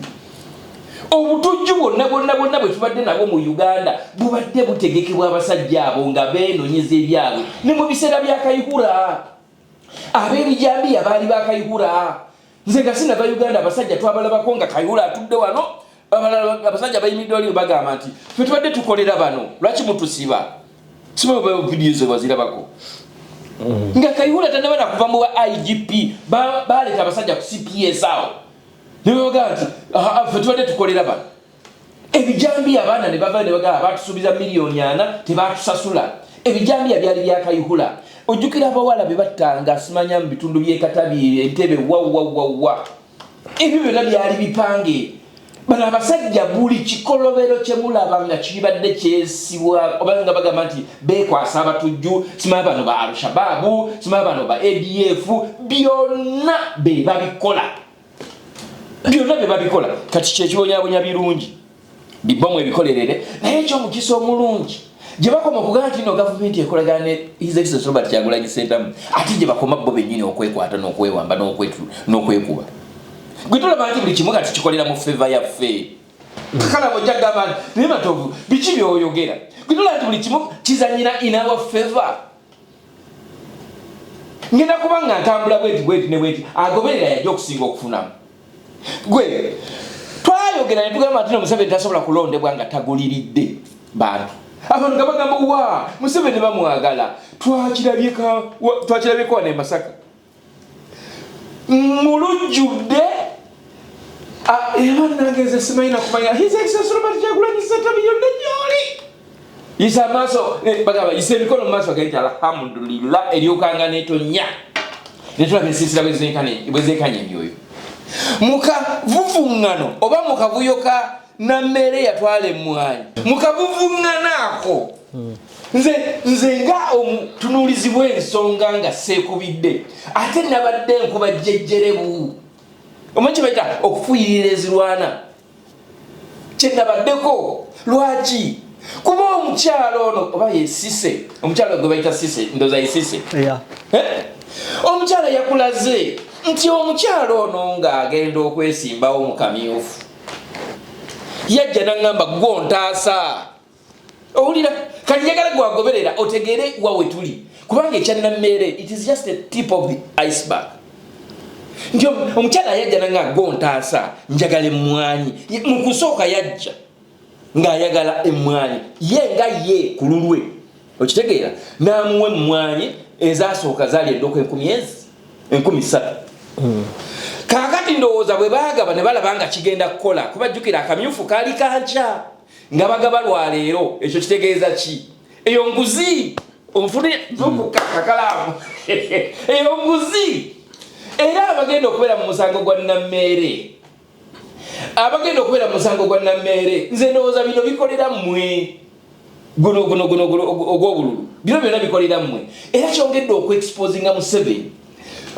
obutujju bwonna bwe tubadde nabwo mu Uganda bubadde butegekebwa abasajja abo nga beenoonyeza ebyabwe ne mu biseera bya Kayihura ab'ebijambiya baali ba Kayihura nze nga sinava Uganda abasajja twabalabako nga Kayihura atudde wano abasajja bayimiridde wali bagamba nti ffe tubadde tukolera bano lwaki mutusiba siba vidiyo ze wazirabako nga Kayihura tannaba nakuva mu IGP baleeta abasajja ku CPS awo ne babaga nti ffe tubadde tukolera bano ebijambiya abaana ne bava ne bagamba batusuubiza miliyoni 4 tebatusasula ebijambiya byali bya Kayihura ojjukira abawala be battanga simanya mu bitundu by'e Katabi Entebbe wa ebyo byonna byali bipange bano abasajja buli kikolobero kyemulaba nga kibadde kyesibwa oba nga bagamba nti beekwasa abatujju simanya bano ba Al-Shabaab simanya bano ba ADF byonna be babikola kati kyekibonyabonya birungi bibbomu ebikolerere naye ekyomukisa omulungi gye bakoma okugamba nti no gavumenti ekolagana ne His Excellency Robert Kyagulanyi Ssentamu ate gye bakoma bo bennyini okwekwata n'okwewamba n'okwekuba gwe tulaba nti buli kimu kati kikolera mu feva yaffe kakala bojja gamba naye matovu biki byoyogera gwe tulaba nti buli kimu kizanyira in our favor ngenda kubanga ntambula bweti ne bweti agoberera yajja okusinga okufunamu gwe twayogera ne tugamba ati Museveni tasobola kulondebwa nga taguliridde bantu abantu nga bagamba wa Museveni bamwagala twakirabyeko wano e Masaka mulujjudde era nangeze simayina kumanya His Excellency Robert Kyagulanyi Ssentamu yonna gy'oli yisa amaaso bagamba yisa emikono mu maaso gaita alhamdulillah eryokanga netonya netulaba ensiisira bwezeekanya ebyoyo mukavuvuŋŋano oba mukavuyo ka nammere yatwala emmwanyi mukavuvuŋŋano ako nze nga omutunuulizibwa ensonga nga seekubidde ate nabadde enkuba jjejjerebu omanyi baita okufuyirira ezirwana kyenabaddeko lwaki kuba omukyalo ono oba yesise omukyalo gwe bayita sise ndoza yesise omukyalo yakulaze nti omukyalo ono ng'agenda okwesimbawo mu kamyufu yajja n'angamba gontaasa owulira kati njagala gwagoberera otegere wawe tuli kubanga ekyannammere it is just a tip of the iceberg nti omukyala yajja n'angamba gontaasa njagala emmwanyi mu kusooka yajja ng'ayagala emmwanyi ye nga ye ku lulwe okitegeera n'amuwa emmwanyi ezasooka zaali endoko 13,000 kaakati ndowooza bwe baagaba ne balaba nga kigenda kukola kubajjukira akamyufu kaali kanca nga bagaba lwaleero ekyo kitegeeza ki eyo nguzi omufune kakalaamu eyo nguzi era abagenda okubeera mu musango gwa nammere nze ndowooza bino bikolera mmwe guno ogw'obululu bino byonna bikolera mmwe era kyongedde okuexposinga Museveni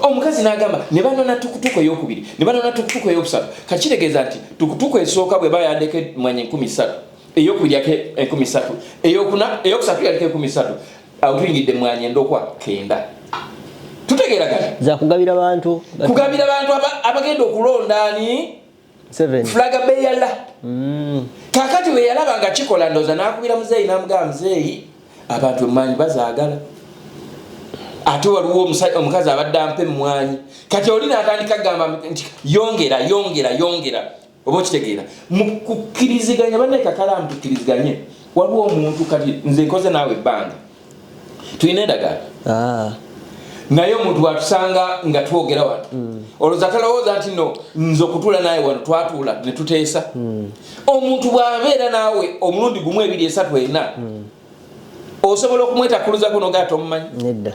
omukazi n'agamba ne banona tukutuku ey'okubiri ne banona tukutuku ey'okusatu kakitegeeza nti tukutuku esooka bwe bayandeka emmwanyi 13,000 ey'okubiri yake 13,000 eyokusatu yaliko 13,000 awutuyingidde emmwanyi endokwa 9 tutegeeragana za kugabira abantu abagenda okulondaani flaga beyala kakati we yalaba nga kikola ndoza n'akubira muzeeyi n'amugamba muzeeyi abantu emmwanyi bazaagala ate waliwo omukazi abadde ampa emmwanyi kati oli n'atandika kugamba nti yongera oba okitegeera mukukkiriziganya bannaye kakalamu tukkiriziganye waliwo omuntu kati nze nkoze naawe ebbanga tulina endagaano naye omuntu watusanga nga twogera wano olowooza talowooza nti no nze okutuula naye wano twatuula ne tuteesa omuntu bw'abeera naawe omulundi gumu 2 3 4 osobola okumwetakkuluza nogaa tomumanyi nedda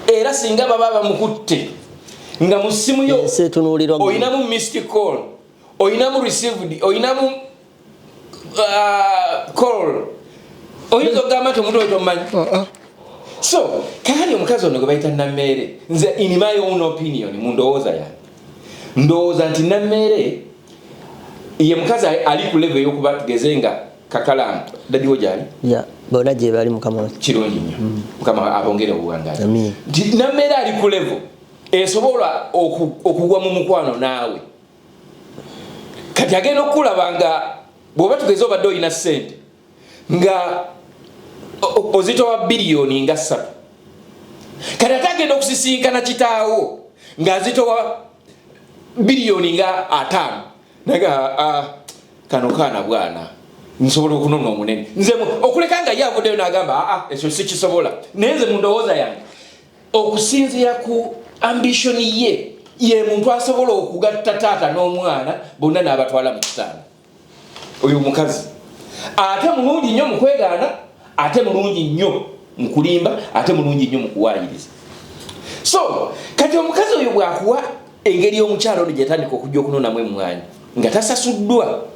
era singa baba bamukutte nga mu ssimu yo oyinamu missed call oyinamu received oyinamu call oyinza okugamba nti omuntu oyo tomumanyi so kali omukazi ono gwe bayita nammere nze in my own opinion mu ndowooza yange ndowooza nti nammere ye mukazi ali ku level y'okuba tugeze nga kakalamu dadiwo gyali bona gye bali mukama kirungi nnyo mukama abongere obuwangazi nti nammere ali ku level esobola okugwa mu mukwano naawe kati agenda okulaba nga bw'oba tugeze obadde olina ssente nga ozitowa biliyoni nga 3 kati ate agenda okusisinkana kitaawo ng'azitowa biliyoni nga 5 naga kano kaana bwana nsobola okunona omunene nze okuleka nga ye avuddeyo n'agamba ekyo si kisobola naye nze mu ndowooza yange okusinziira ku ambition ye muntu asobola okugatta taata n'omwana bonna n'abatwala mu kitanda oyo mukazi ate mulungi nnyo mu kwegaana ate mulungi nnyo mu kulimba ate mulungi nnyo mu kuwaayiriza so kati omukazi oyo bw'akuwa engeri y'omukyalo ono gyetandika okujja okunonamu emmwanyi nga tasasuddwa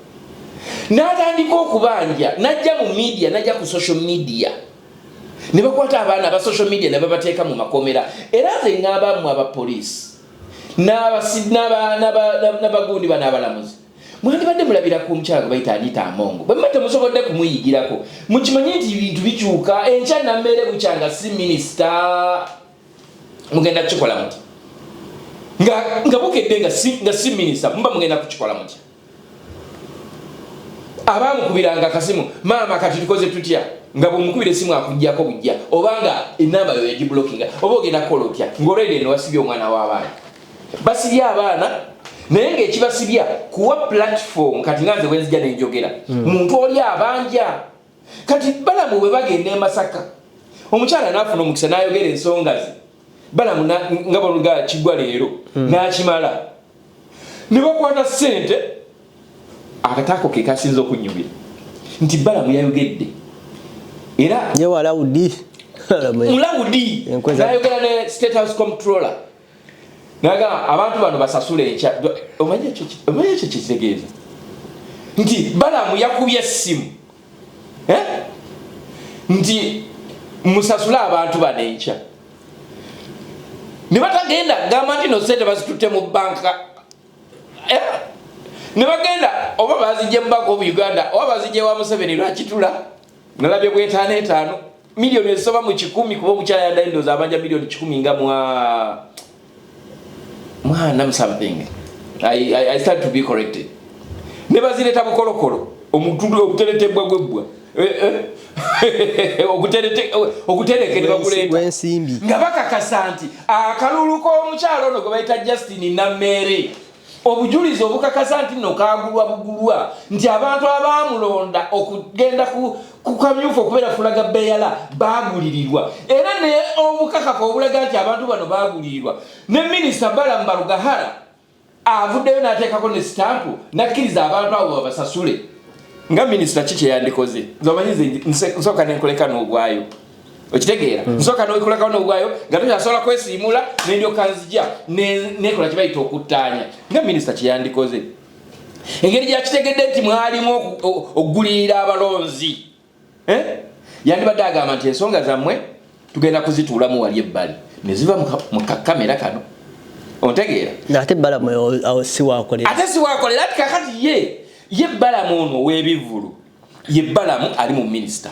n'atandika okubanja najja mu media najja ku social media ne bakwata abaana aba social media ne babateeka mu makomera era nze ng'abamu abapoliisi n'abagundi bano abalamuzi mwandibadde mulabira ku mukyalo bayita Anita Amongo bwe temusobodde kumuyigirako mukimanyi nti ebintu bikyuka enkya nammere bukyanga si minisita mugenda kukikola muti nga bukedde nga si minisita mba mugenda kukikola muti abamukubiranga akasimu maama kati tukoze tutya nga bw'omukubira essimu akujjako bujja obanga enamba yo yagiblockinga oba ogenda kukola otya ng'olwedde eno wasibye omwana w'abaana basibye abaana naye ng'ekibasibya kuwa platform kati nganze bwenzija nenjogera muntu oli abanja kati Balamu bwe bagenda e Masaka omukyala n'afuna omukisa n'ayogera ensonga ze Balamu nga boluga kigwa leero n'akimala ne bakwata ssente akataako ke kasinza okunyumira nti Balamu yayogedde era Lawudi n'ayogera ne State House Comptroller naga abantu bano basasule enkya omanye ekyo kitegeeza nti Balamu yakubye essimu nti musasule abantu bano enkya ne batagenda gamba nti no sente bazitutte mu banka ne bagenda oba bazijje mu banka obu Uganda oba bazijje wa Museveni lwakitula nalabye bw'etaano milioni ezisoba mu 10 kuba omukyala yaddaindoza abanja milioni 10 nga mwana something I start to be corrected ne bazireta bukolokolo omutundu obuteretebwa gwebwa okutereke ne bakuleta nga bakakasa nti akalulu k'omukyalo ono gwe bayita Justin Nammere obujulizi obukakasa nti nno kagulwa bugulwa nti abantu abamulonda okugenda ku kamyufu okubeera fulaga beyala bagulirirwa era ne obukakaka obulaga nti abantu bano bagulirirwa ne minisita Balamu Barugahara avuddeyo n'ateekako ne sitampu nakkiriza abantu abo babasasule nga minisita kiki yandikoze zomanyize nsooka nenkoleka n'ogwayo okitegeera nsooka n'okoleka n'ogwayo nga tokyasobola kwesiimula n'endyoka nzija nekola kibayita okuttaanya nga minisita kiyandikoze engeri gyakitegedde nti mwalimu okugulirira abalonzi yandibadde agamba nti ensonga zammwe tugenda kuzituulamu wali ebbali ne ziva mu kakamera kano ontegeera ate Balamu siwaakolera ati kakati ye Balamu ono w'ebivulu ye Balamu ali mu minisita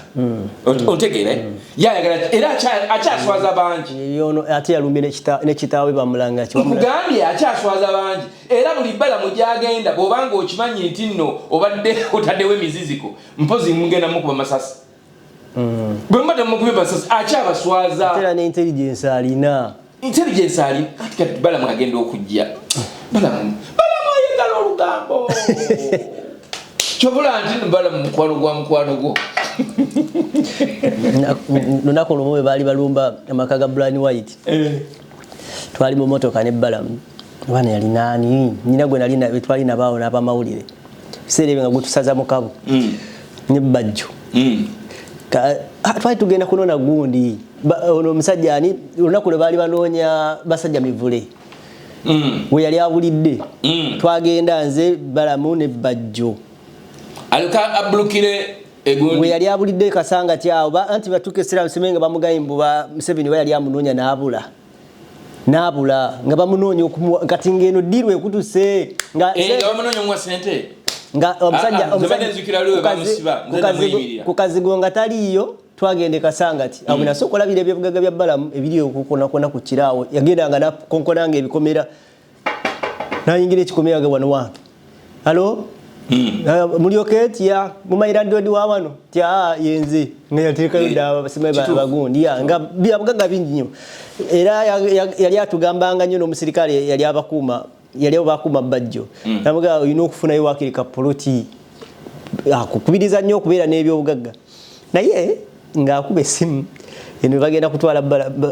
ontegeera yayagala era akyaswaza bangi ate yalumye ne kitaawe bamulanga nkugambye akyaswaza bangi era buli Balamu gyagenda bw'obanga okimanyi nti nno obadde otaddewo emiziziko mpozi mugenda mukuba masasi bwe mbadde mukuba masasi akyabaswaza era ne intelligence alina kati Balamu agenda okujja Balamu ayagala olugambo kyobula nti Balamu mukwano gwo lunaku lumu bwe baali balumba amaka ga Brian White twali mu motoka ne Balamu bwana yali nani nyina gwe nali twali nabaawo n'abamawulire biseera ebyo nga gutusaza mukabu ne Bajjo twali tugenda kunona gundi ono omusajja ani olunaku lwe baali banoonya basajja mivule we yali abulidde twagenda nze Balamu ne Bajjo aluka ablukire egundi we yali abulidde kasanga kyawo anti batuke sira semenga bamugayimbu ba Museveni we yali amunoonya n'abula nga bamunoonya kati ngeno dirwe ekutuse nga bamunoonya omwa sente nga omusajja kukazigo nga taliyo twagende kasangati abo nasokola bire byebugaga bya Balamu ebiri okukona ku kiraawo yagendanga na konkonanga ebikomera nayingira ekikomera ga wano wange halo mulioketi ya mumayira ndodi wa wano tya yenze ngayateeka yoda basema bagundi ya nga byabugaga bingi nyo era yali atugambanga nyo n'omusirikale yali abakuma Bajjo namuga oyina okufuna yo wakirika poloti akukubiriza nnyo okubeera n'ebyo obugagga naye nga akuba essimu eno bagenda kutwala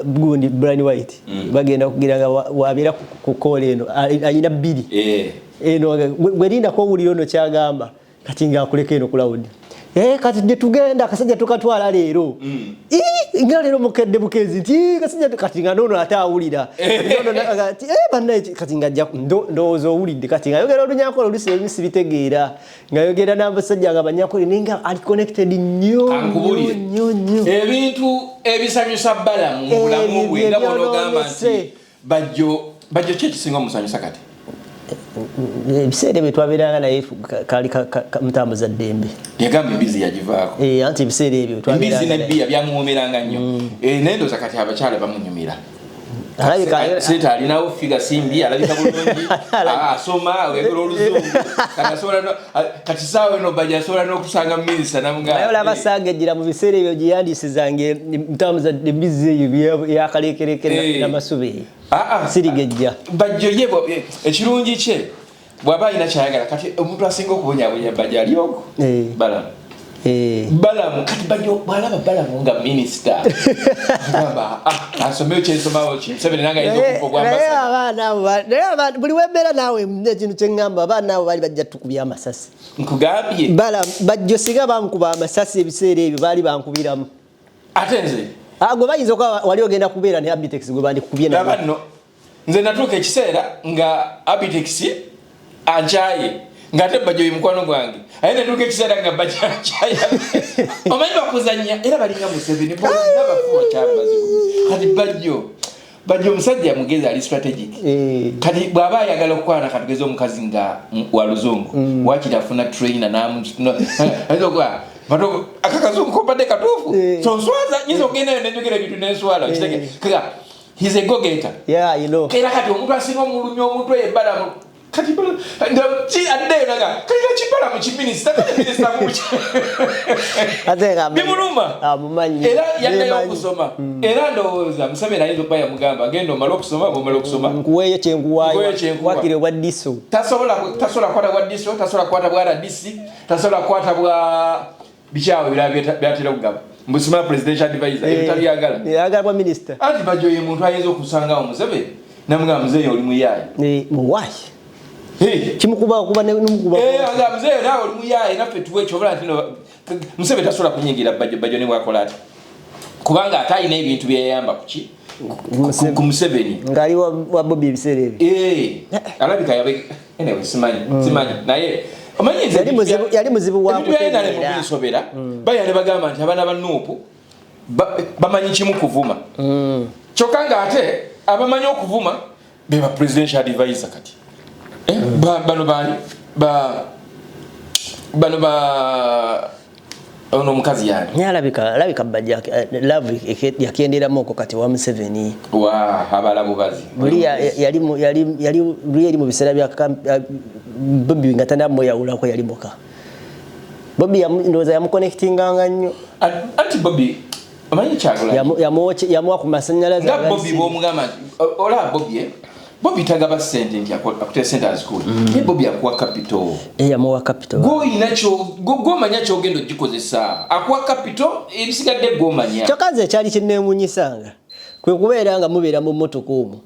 gundi Brian White bagenda kugira nga wabeera ku koole eno ayina bbiri eno gwerinda ko wuliro ono kyagamba kati nga akuleka eno ku Lawudi kati je tugenda kasajja tukatwala leero nga leero mukedde bukezi nti kasajja kati nga nono atawulira kati banna kati nga ndowooza owulidde kati nga yogera olunyankole olusi ebimisi bitegeera nga yogera n'abasajja nga banyankole ninga ali connected nnyo ebintu ebisanyusa Balamu mu bulamu bwe nga bw'ogamba nti Bajjo kyekisinga omusanyusa kati ebiseera bye twabeeranga naye kali mutambuza ddembe yagamba embizi yagivaako anti ebiseera ebyo embizi nebbiya byamuwoomeranga nnyo nendoza kati abakyala bamunyumira alabika sita alinawo figa simbi alabika bulungi asoma wegero oluzungu kati sawa no baja sola no kusanga minister namga nayo labasanga ejira mu biseera ebyo giyandisizange mtamuza debizi ya kalekerekere n'amasubi sirigejja bajjo yebo ekirungi kye bwaba ina kyayagala kati omuntu asinga okubonyabonya baja alyoko balamu balamu kati bajjo balaba balamu nga minister ngamba asomeo kyensomao kimusebere nanga ezokufa gwambasa buli webera nawe ekintu kyengamba abaana abo bali bajja tukubya amasasi nkugambye bajjo siga bankuba amasasi ebiseera ebyo bali bankubiramu ate nze gwe bayinza okuba wali ogenda kubeera ne Abitex gwe bandikukubye nabanno nze natuuka ekiseera nga Abitex anchaye ngate bajjo mukwano gwange ayene nduke kiseera nga bajjo anchaye omanyi bakuzanya era balinga Museveni bo nabafuwa kyambazi kati bajjo omusajja mugezi ali strategic kati bwaba ayagala okwana katugeza omukazi nga wa luzungu wakitafuna trainer azokwa bato akakazungu kopade katufu so swaza nyizo gene nenjogera bitu neswala kitege kaka he's a go getter you know kera kati omuntu asinga omulunyo omuntu ebala kati bala ndi adde naga kati chipala mu chiminista mu atega bimuluma mumanyi era yadde okusoma era ndowooza Museveni alizo paya mugamba gendo malo kusoma nkuweyo kyenguwayo wakire wa diso tasobola kwata wa diso tasobola kwata bwa RDC tasobola kwata bwa bichawo byatera kugaba mbusima presidential advisor ebitali yagala bwa minister ati bajjo ye muntu ayezo kusanga Museveni namugamba Museveni oli muyayi muwayi kimukuba kuba n'umukuba anga mzee nawe oli muyayi naffe tuwe chobola ntino Museveni tasobola kunyingira bajjo ne bwakola ati kubanga atayina ebintu byeyamba kuki ku Museveni ngali wa Bobby ebiseera ebyo alabika yabe anyway simanyi naye omanyi yali muzibu wa kutegeera mubisobera bayale bagamba nti abana ba Nuupu bamanyi kimu kuvuma kyokanga ate abamanyi okuvuma beba presidential advisor kati bano ono mukazi yani nyalabika bajja love yakendera moko kati wa Museveni abalabu bazi yali mu bisera bya Bobby ngatanda moya ulako yali boka Bobby ndoza yamuconnectinganga nnyo anti Bobby amanyi kyagula yamuwa ku masanyalaze nga Bobby bomugamba ola Bobby tagaba sente nti akute sente azikulu Bobby akuwa capital yamuwa capital go manya kyogendo gikozesa akuwa capital ebisigadde go manya kyokaze kyali kinnemunyisanga kwe kubeera nga mubeera mu motoka omwo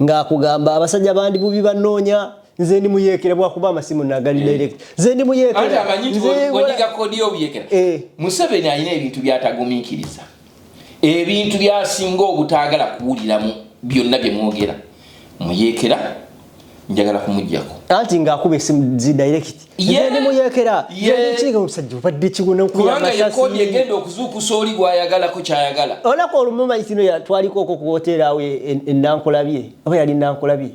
ng'akugamba abasajja bandi bubi banoonya nze ndi muyekera bwakuba amasimu nagali direct nze ndi muyekera ate amanyi gonyiga kodi y'obuyekera Museveni alina ebintu byatagumiikiriza ebintu byasinga obutaagala kuwuliramu byonna bye mwogera muyekera njagala kumujjako anti ng'akuba esimu zi direct nze ndi muyekera kiriga omusajja obadde kigona kubanga yekodi egenda okuzuukusa oli gw'ayagalako kyayagala olako olumu kino twaliko okwo ku hoteri awo enankolabye oba yali nankolabye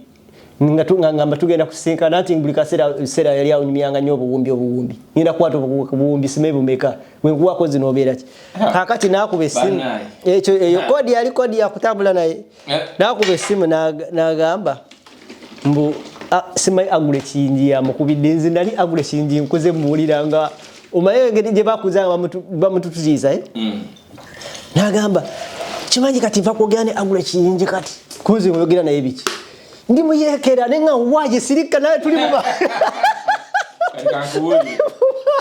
ngamba tugenda kusinkana anti buli kaseera yali awunyumyanga nnyo obuwumbi ngenda kukwata obuwumbi sime bumeka wenkuwako zino obeera ki kakati naakuba essimu eyo kodi yali kodi yakutambula naye naakuba essimu n'agamba mbu simanyi agula ekiyinji yamukubidde nze nali agula ekiyinji nkoze muwulira nga omaye engeri gye bakuzanga bamutututiisa n'agamba kimanyi kati nva kwogera ne agula ekiyinji kati kunze oyogera naye biki ndi muyekera nenga waje sirika naye tuli muba kankuwuli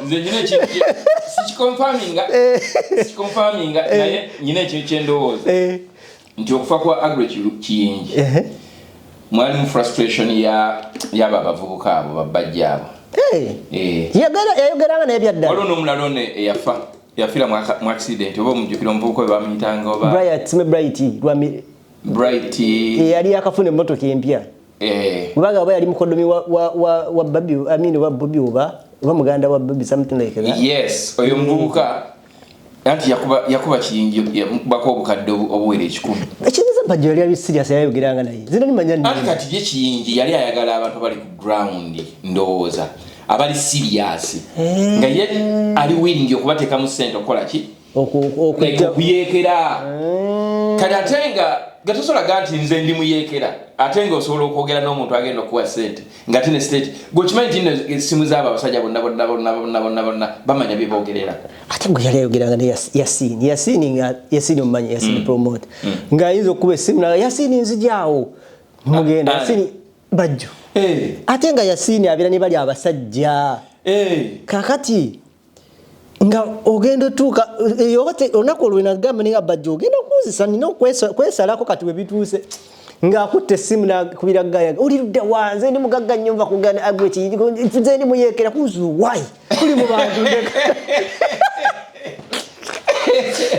nze nyine sikikonfaminga naye nyine ekintu kyendowooza nti okufa kwa agro kiyingi mwalimu frustration yaba abavubuka abo babajja abo yayogeranga naye byaddala waliwo n'omulala ono yafira mu accident oba omujjukira omuvubuka we bamuyitanga oba Bright yali yakafuna emmotoka empya kubaga oba yali mukodomi wa Bobby wa Bobby oba muganda wa Bobby something like that yes oyo muvubuka anti yakuba kiyingi yakubako obukadde obuwera ekikumi ekinza bajjo yali serious yayogeranga naye zino nimanya nini anti kati ekiyingi yali ayagala abantu bali ku ground ndowooza abali serious nga ye ali willing okubateeka mu ssente okukola ki okuyekera kati ate nga gatosola ganti nze ndi muyekera ate nga osobola okwogera n'omuntu agenda okuwa sente nga tine state gochimanyi tine simu z'abo abasajja bonna bamanya bye boogerera ate gwe yali ayogeranga ne Yasini omumanyi Yasini promote ng'ayinza okuba essimu naga Yasini nzijaawo mugenda Yasini bajjo ate nga Yasini abeera ne bali abasajja kakati nga ogenda tuka yote onako lwena gamba ninga bajjo ogenda kuzisa nino kwesalako kati we bituuse nga akutte simu na kubira gaya uli ludda wanze ndi mugagga nyumva kugana agweti nze ndi muyekera kuzu why tuli mu bantu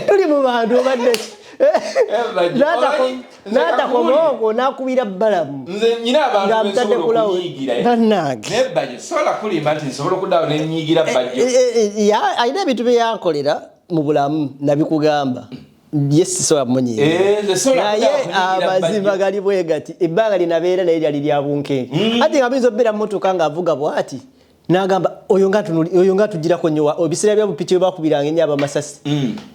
tuli mu bantu badde nata komongo nakubira balamu nze nyina abantu besobola kunyigira nanage nebaje sola kuli mati nsobola kudawo ne nyigira bajjo ya aina bitu bye yankolera mu bulamu nabikugamba yes so amonye amazima gali bwegati ebbanga linabeera naye lyali lya bunke ate nga binzo bera motoka nga avuga bwati nagamba oyo nga tujirako nyo obisira bya bupichi bakubiranga nyaba masasi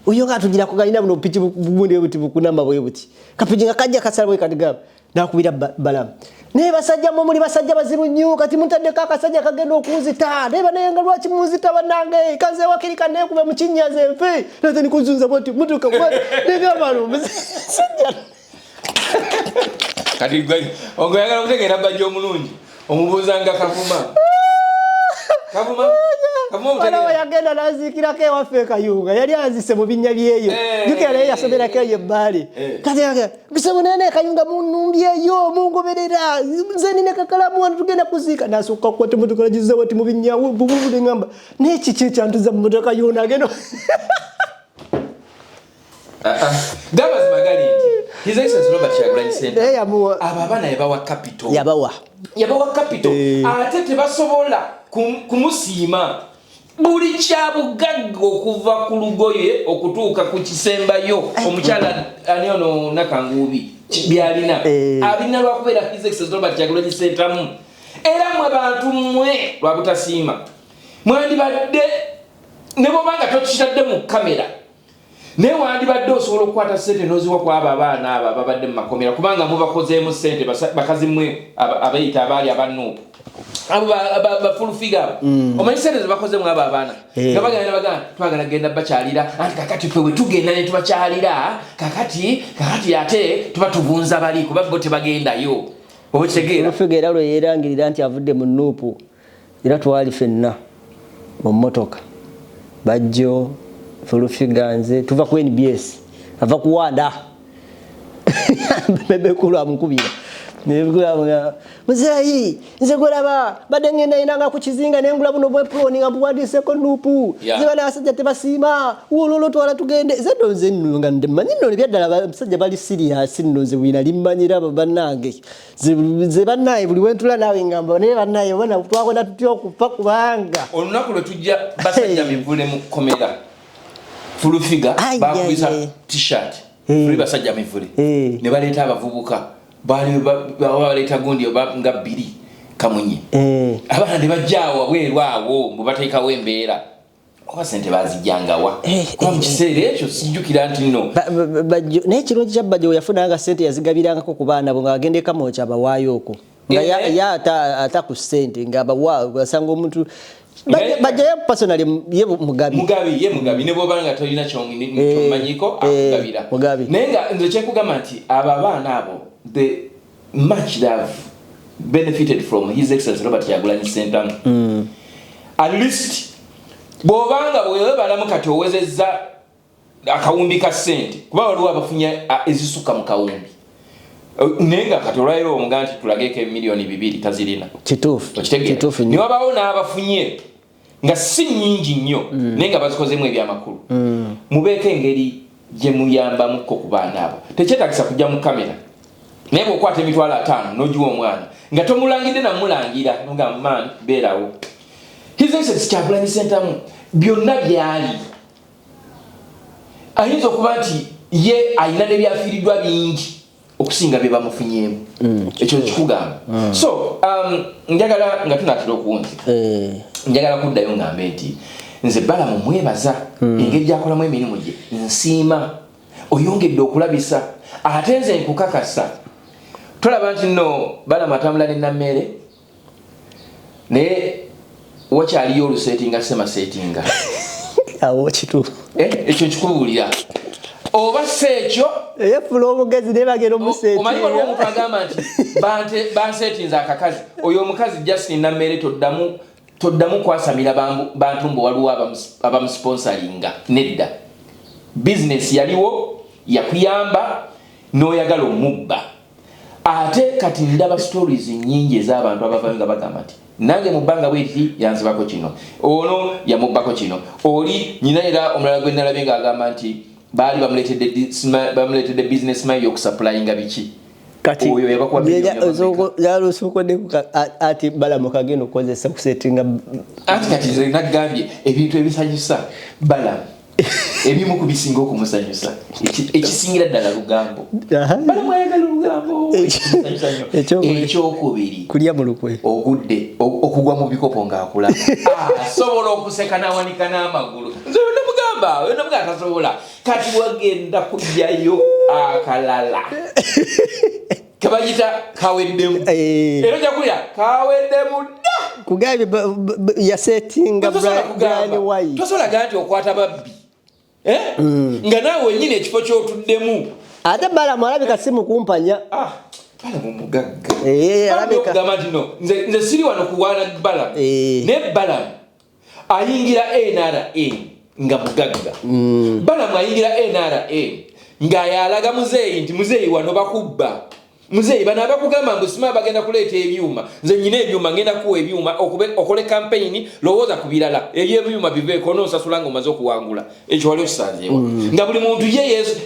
oyo nga tujirako galina buno bupichi bubundi buti bukunamba bwe buti kapiji nga kajja kasala bwe kadigaba nakubira balamu ne basajja mu muri basajja baziru nnyo kati muntadde kakasajja kagenda okuzita ne banenga lwaki muzita banange kanze wakirika ne kuba mukinyaze mpe nate nikuzunza boti mutuka kwa negabalo sajja kati gwe ongoyagala kutegera bajjo omulungi omubuzanga kavuma Wala yagenda nazikira ke wafeka yunga yali azise mu binya byeyo dukera yasomera ke yebali kati yage bisebo nene kayunga munumbye yo mungoberera nze nine kakalamu wantu tugenda kuzika nasuka kwa tumutuka jiza wati mu binya bububu ngamba neki kichantuza mutoka yona ageno Gabas magali His Excellency Robert Kyagulanyi Ssentamu aba bana yabawa capital yabawa capital ate tebasobola kumusiima buli kyabugagga okuva ku lugoye okutuuka ku kisembayo omukyala ani ono Nakanguubi byalina abina lwakubeera His Excellency Robert Kyagulanyi Ssentamu era mwe bantu mwe lwabutasiima mwandibadde ne bwobanga tokitadde mu kamera ne wandibadde osobola okukwata ssente n'oziwa ku abo abaana abo ababadde mu makomera kubanga mubakozeemu ssente bakazi mmwe abayita abaali abannuupu abo bafulufiga omanyi ssente zebakozeemu abo abaana nga bagenda twagala genda bakyalira anti kakati ffe we tugenda ne tubakyalira kakati ate tuba tubunza bali kuba bo tebagendayo oba kitegeera olufiga era lwe yeerangirira nti avudde mu nuupu era twali ffenna mu mmotoka bajjo Fulufiganze tuva ku NBS ava kuwanda bebe kulwa mukubira nebugula muzayi nze golaba badengenda inanga ku kizinga nengula buno bwe pro ninga buwadise ko nupu zibana asajja tebasima wololo twala tugende zedo nzennu nga ndemanyi no byaddala abasajja bali serious nno ze wina limmanyira banange ze banaye buli wentula nawe ngamba ne banaye bona twakwenda tutyo kufa kubanga olunaku lwe tujja basajja mivule mu komera Fulufiga bakubisa t-shirt fuli basajja mivule ne baleeta abavubuka baleeta gundi nga bbiri kamunye abaana ne bajjaawo bwerwawo mubateekawo embeera oba sente bazijjangawa kuba mu kiseera ekyo sijjukira nti nno naye ekirungi kya bajjo yafunanga sente yazigabirangako ku baana bo ng'agenda ekamookya abawaayo okwo nga ata ku sente ng'abawaayo basanga omuntu Baje ya personally ye mugabi ne bobanga tolina kyomanyiko akugabira nenga nze kyekugamba nti aba baana abo the much love benefited from His Excellency Robert Kyagulanyi Ssentamu at least bobanga bwewe balamu kati owezezza akawumbi ka ssente kuba waliwo abafunya ezisuka mu kawumbi nenga kati olwairo omuganti tulageko emiliyoni 2 tazirina kituufu ni wabawo n'abafunye nga si nyingi nnyo nenga bazikozemu ebyamakulu mubeeko engeri gye muyambamukko ku baana abo tekyetagisa kujja mu kamera naye bw'okwata emitwalo 5 n'ogiwa omwana nga tomulangidde namulangira nga man beerawo His Excellency Kyagulanyi Ssentamu byonna byali ayinza okuba nti ye ayina n'ebyafiiriddwa bingi okusinga bye bamufunyeemu ekyo kikugamba so njagala nga tunatera okuwunzi njagala kuddayo ngambe nti nze balamu mwebaza engeri gyakolamu emirimu gye nsiima oyongedde okulabisa ate nze nkukakasa tolaba nti nno Balama atambula ne Nammere naye wakyaliyo olusetinga semasetinga awo kituufu ekyo kikubulira oba sekyo eyefula omugezi ne bagera omusetinga omanyi waliwo omuntu agamba nti bansetinze akakazi oyo omukazi Justin Nammere toddamu kwasamira bantu mbu waliwo abamusponsoringa nedda business yaliwo yakuyamba n'oyagala omubba ate kati ndaba stories nyingi ez'abantu abavayo nga bagamba nti nange mubbanga bweti yanzibako kino ono yamubbako kino oli nyina era omulala gwe nalabye ng'agamba nti baali bamuleetedde businessman y'okusupplyinga biki kati oyo yalusukodde ati Balama kagenda okukozesa kusetinga ati kati nze nagambye ebintu ebisanyusa Balama ebimu kubisinga okumusanyusa ekisingira ddala lugambo Balama ayagala olugambo ekyokubiri kulya mu lukwe ogudde okugwa mu bikopo ng'akulaba asobola okuseka n'awanika n'amagulu nze wena tasobola kati wagenda kujjayo akalala kabayita kaweddemu era jakulya kaweddemu dda kugambye yasetinga Brian White tosobola gamba nti okwata babbi nga naawe wenyini ekifo kyotuddemu ate Balama alabika si mukumpanya Balama omugagga alabika nti no nze siri wano kuwaana Balama naye Balama ayingira NRA nga mugagga Balama ayingira NRA nga yalaga muzeeyi nti muzeeyi wano bakubba muzeeyi bano abakugamba mbu sima bagenda kuleeta ebyuma nze nyina ebyuma ngenda kuwa ebyuma okole campaign lowooza ku birala eby'ebyuma biveeko n'osasula ng'omaze okuwangula ekyo wali okisanzeewo nga buli muntu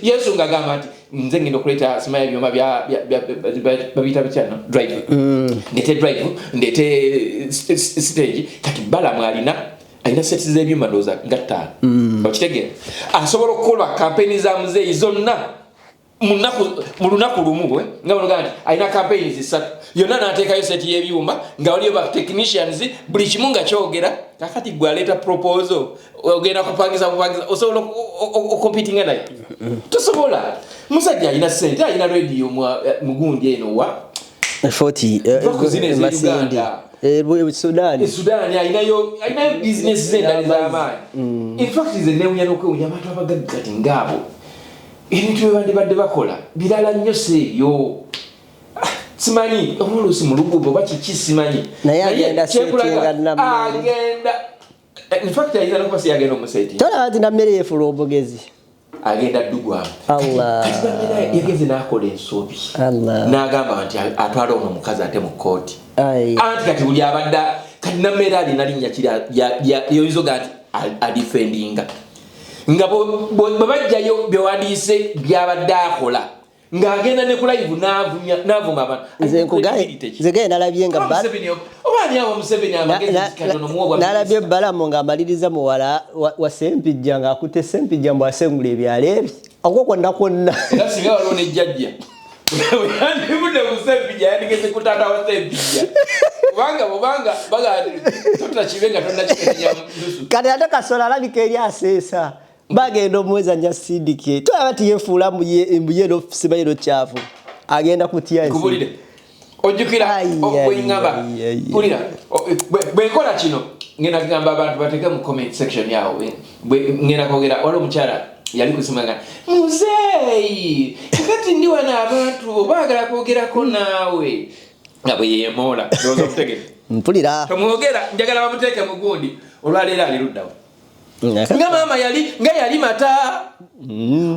yesu ng'agamba nti nze ngenda okuleeta sima ebyuma babiyita bikyano drive ndete drive ndete stage kati Balama alina seti z'ebyuma ndowooza nga 5 okitegeera asobola okukola campaign za muzeeyi zonna mu lunaku lumu nga banogaa nti alina campaigns 3 yonna n'ateekayo seti y'ebyuma nga waliyo ba technicians buli kimu nga kyogera kakati gwe aleeta proposal ogenda kupangiza osobola okompitinga naye tosobola musajja alina sente alina radio mugundi eno wa 40 Masindi Sudan ayinayo business z'endali z'amaanyi in fact ze newunya n'okwewunya abantu abagagga kati ngaabo ebintu bye bakola birala nnyo seeyo simanyi omulusi mu luguubo oba kiki simanyi naye agenda setinga Nammere agenda in fact ayinza n'okuba si yagenda omusetinga tolaba nti Nammere yefula omugezi agenda ddugwamu kati Nammere yageze n'akola ensobi n'agamba nti atwala ono omukazi ate mu kooti anti kati buli abadde kati Nammere alina linnya yoyinza oga nti adifendinga nga bwe bajjayo byewandiise byabadde akola ng'agenda ne ku live n'avuma abantu nze gaye nalabye nga nalabye Balama ng'amaliriza muwala wa Sempijja ng'akutte Sempijja mbu asengula ebyalo ebyo okwo kwonna era singa waliwo nejjajja yandibudde mu Sempijja yandigeze ku taata wa Sempijja kubanga totakibe nga tonnakikenya nusu kati ate Kasola alabika eri aseesa bagenda omwezanya CDK tolaba ti yefuula mbuye n'ofisi bayiro kyavu agenda kutya kubulire ojjukira okweŋŋamba kulira bwenkola kino ngenda kugamba abantu bateeke mu comment section yawo ngenda kwogera wali omukyala yali kusimanga muzeeyi kati ndi wano abantu baagala kwogerako naawe nga bwe yeemoola ndowooza okutegere mpulira tomwogera njagala bamuteeke mu gundi olwaleero ali luddawo nga maama yali mata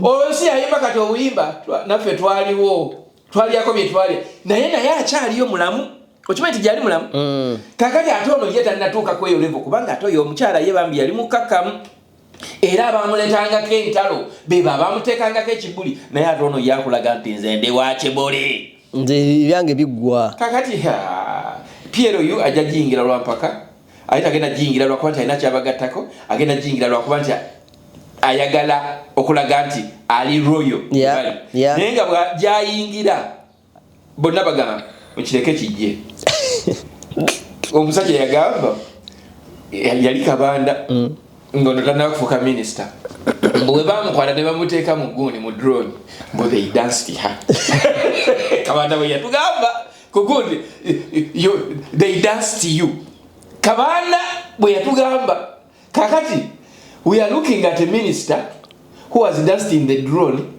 olwensi yayimba kati obuyimba naffe twaliwo twalyako bye twalya naye akyaliyo mulamu okimanyi nti gyali mulamu kakati ate ono ye tannatuuka kweyo levo kubanga ate oyo omukyala ye bambi yali mukakkamu era abamuleetangako entalo beba abamuteekangako ekibuli naye ate ono yakulaga nti nze ndi wa kibuli nze byange biggwa kakati Piero yu ajja jiyingira lwampaka ayita agenda jiyingira lwakuba nti alina kyabagattako agenda jiyingira lwakuba nti ayagala okulaga nti ali royo naye nga bwajayingira bonna bagamba mukireke kijje omusajja yagamba yali Kabanda ngono tannaba kufuuka minisita bwe bamukwata ne bamuteeka mu guuni mu drone mbu they danced her Kabanda bwe yatugamba ku guuni they danced you Kabanda bwe yatugamba kakati we are looking at a minister who has danced in the drone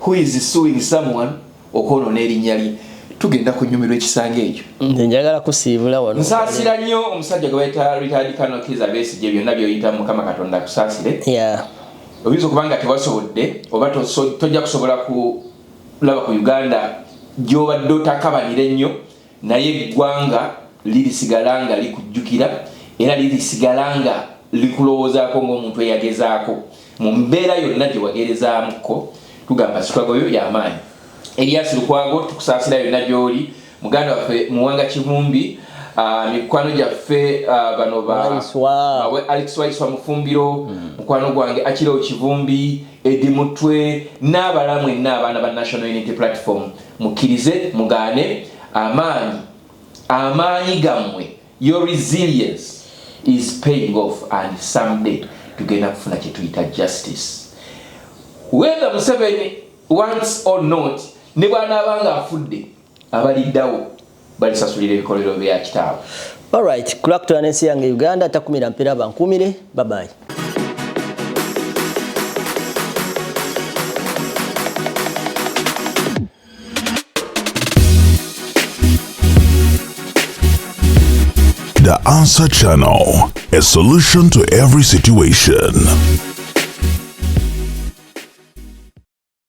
who is suing someone okwonona erinnya lye tugenda kunyumirwa ekisanga ekyo njagala kusiibula wano nsaasira nnyo omusajja gwe bayita retired Colonel Kizza Besigye byonna by'oyita Mukama Katonda akusaasire oyinza okuba nga tewasobodde oba tojja kusobola kulaba ku Uganda gy'obadde otakabanira ennyo naye eggwanga lirisigala nga likujjukira era lirisigala nga likulowoozaako ng'omuntu eyagezaako mu mbeera yonna gye wagerezaamuko tugamba struggle yo y'amaanyi Elias Lukwago tukusaasira yonna gy'oli muganda waffe Muwanga Kivumbi mikwano gyaffe bano Alex Waiswa Mufumbiro mukwano gwange Akiro Kivumbi Edi Mutwe n'abalamu enna abaana ba National Unity Platform mukkirize mugaane amaanyi gammwe your resilience is paying off and someday tugenda kufuna kye tuyita justice whether Museveni wants or not ne bw'anaabanga afudde abaliddawo balisasulira ebikolero bya kitaawe. Alright, kulakutula n'ensi yange Uganda takumira mpira bankumire. Bye bye. The Answer Channel, a solution to every situation.